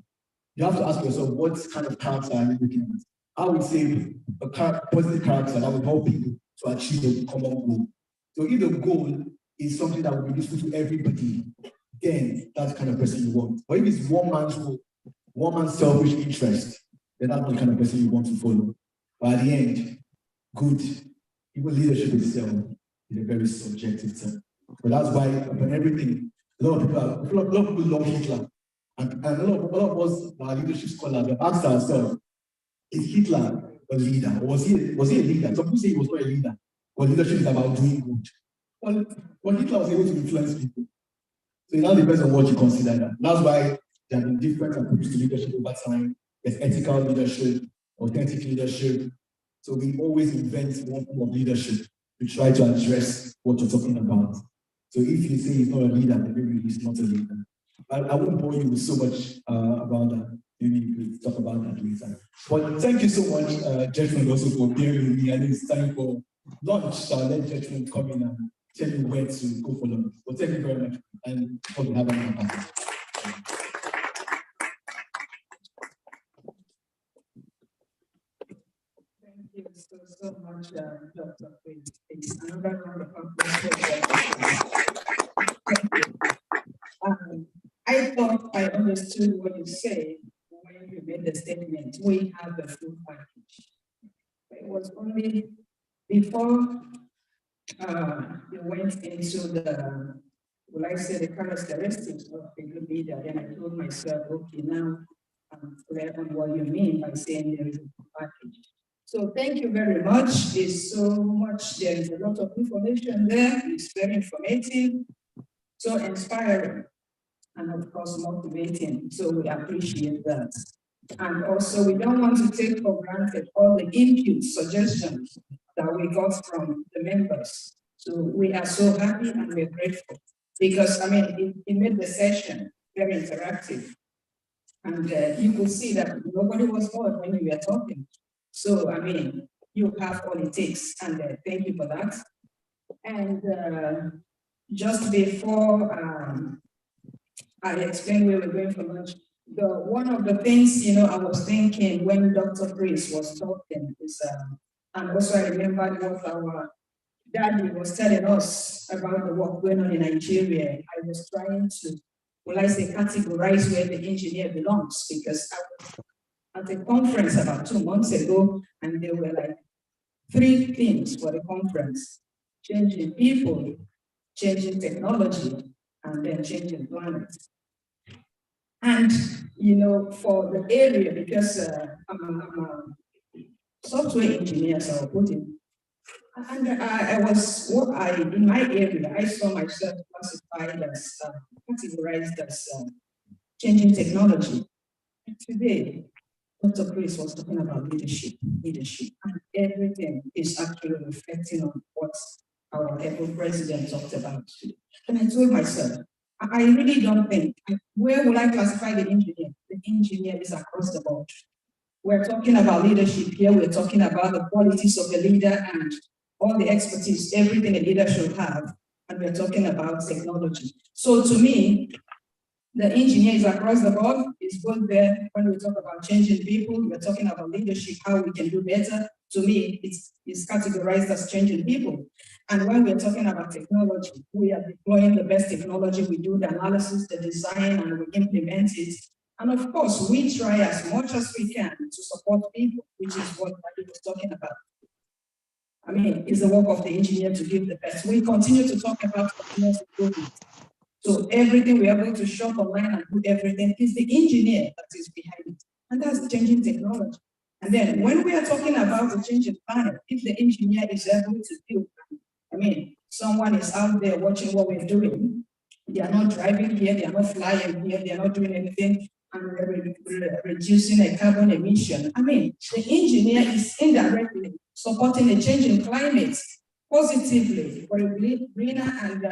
you have to ask yourself, what kind of character are you looking at? I would say a positive character that will help people to achieve a common goal. So if the goal is something that will be useful to everybody, then that's the kind of person you want. But if it's one man's goal, one man's selfish interest, then that's not the kind of person you want to follow. But at the end, good, even leadership itself is a very subjective term. But that's why upon everything, a lot of people love Hitler. And a lot of us, our leadership scholars, have asked ourselves, is Hitler a leader? Or was he a leader? Some people say he was not a leader, but leadership is about doing good. Well, Hitler was able to influence people. So it now depends on what you consider that. That's why there have been different approaches to leadership over time. There's ethical leadership, authentic leadership. So we always invent one form of leadership to try to address what you're talking about. So if you say he's not a leader, then maybe he's not a leader. I won't bore you with so much about that. Maybe we could talk about that later. But thank you so much, Judgment, also for being with me. I think it's time for lunch, so I'll let Judgment come in and tell you where to go for lunch. But thank you very much, and hope you have a nice day. Thank you so much, Dr. Prince. It's another round of applause. I thought I understood what you said when you made the statement, we have a full package. It was only before you went into the, well, I say the characteristics of a good leader, then I told myself, okay, now I'm clear on what you mean by saying there is a full package. So thank you very much. It's so much, there is a lot of information there. It's very informative, so inspiring, and of course motivating. So we appreciate that. And also we don't want to take for granted all the input suggestions that we got from the members. So we are so happy and we're grateful because, I mean, it made the session very interactive. And you could see that nobody was bored when you were talking. So, I mean, you have all it takes, and thank you for that. And just before I explain where we're going for lunch, one of the things, I was thinking when Dr. Chris was talking is, and also I remembered what our daddy was telling us about the work going on in Nigeria. I was trying to, well, I say categorize where the engineer belongs, because I was at a conference about 2 months ago, and there were like 3 themes for the conference: changing people, changing technology, and then changing planet. And, for the area, because I'm a software engineer, so I'll put it, and in my area, I saw myself classified as, categorized as changing technology. And today, Dr. Chris was talking about leadership, and everything is actually reflecting on what our able president talked about. And I told myself, I really don't think, where will I classify the engineer? The engineer is across the board. We're talking about leadership here, we're talking about the qualities of the leader and all the expertise, everything a leader should have, and we're talking about technology. So to me, the engineer is across the board. It's both there. When we talk about changing people, we're talking about leadership, how we can do better. To me, it's categorized as changing people. And when we're talking about technology, we are deploying the best technology. We do the analysis, the design, and we implement it. And of course, we try as much as we can to support people, which is what I was talking about. I mean, it's the work of the engineer to give the best. We continue to talk about continuous improvement. So everything we're able to shop online and do everything is the engineer that is behind it. And that's changing technology. And then when we are talking about the changing planet, if the engineer is able to do, I mean, someone is out there watching what we're doing. They are not driving here, they are not flying here, they are not doing anything. and reducing a carbon emission. I mean, the engineer is indirectly supporting a change in climate positively for a greener and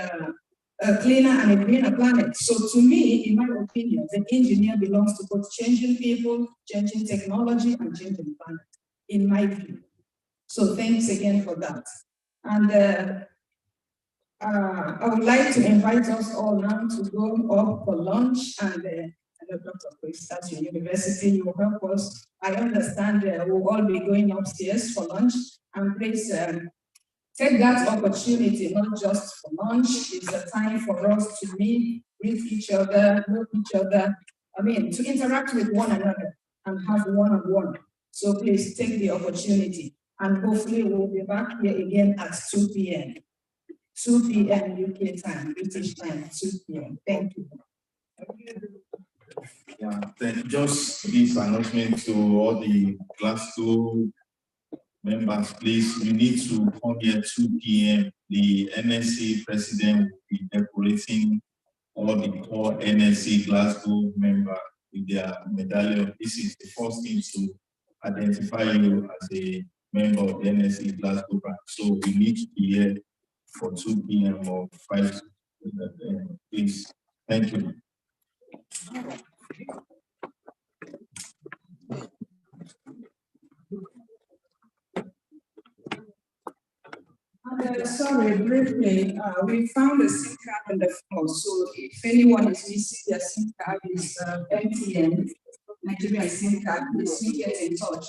a cleaner and a greener planet. So to me, in my opinion, the engineer belongs to both changing people, changing technology, and changing the planet, in my view. So thanks again for that. And I would like to invite us all now to go up for lunch, and Dr. Chris, at your university, you will help us. I understand we'll all be going upstairs for lunch, and please take that opportunity, not just for lunch. It's a time for us to meet, greet each other, know each other. I mean, to interact with one another and have one-on-one. So please take the opportunity, and hopefully we'll be back here again at 2 p.m. 2 p.m. UK time, British time, 2 p.m. Thank you. Yeah, then just this announcement to all the Glasgow members, please, you need to come here 2 p.m. The NSE president will be decorating all the core NSE Glasgow members with their medallion. This is the first thing to identify you as a member of the NSE Glasgow branch. So we need to be here for 2 p.m. or 5 please. Thank you. Sorry, briefly, we found a SIM card on the floor. So if anyone is missing their SIM card, is MTN, Nigerian SIM card, please get in touch.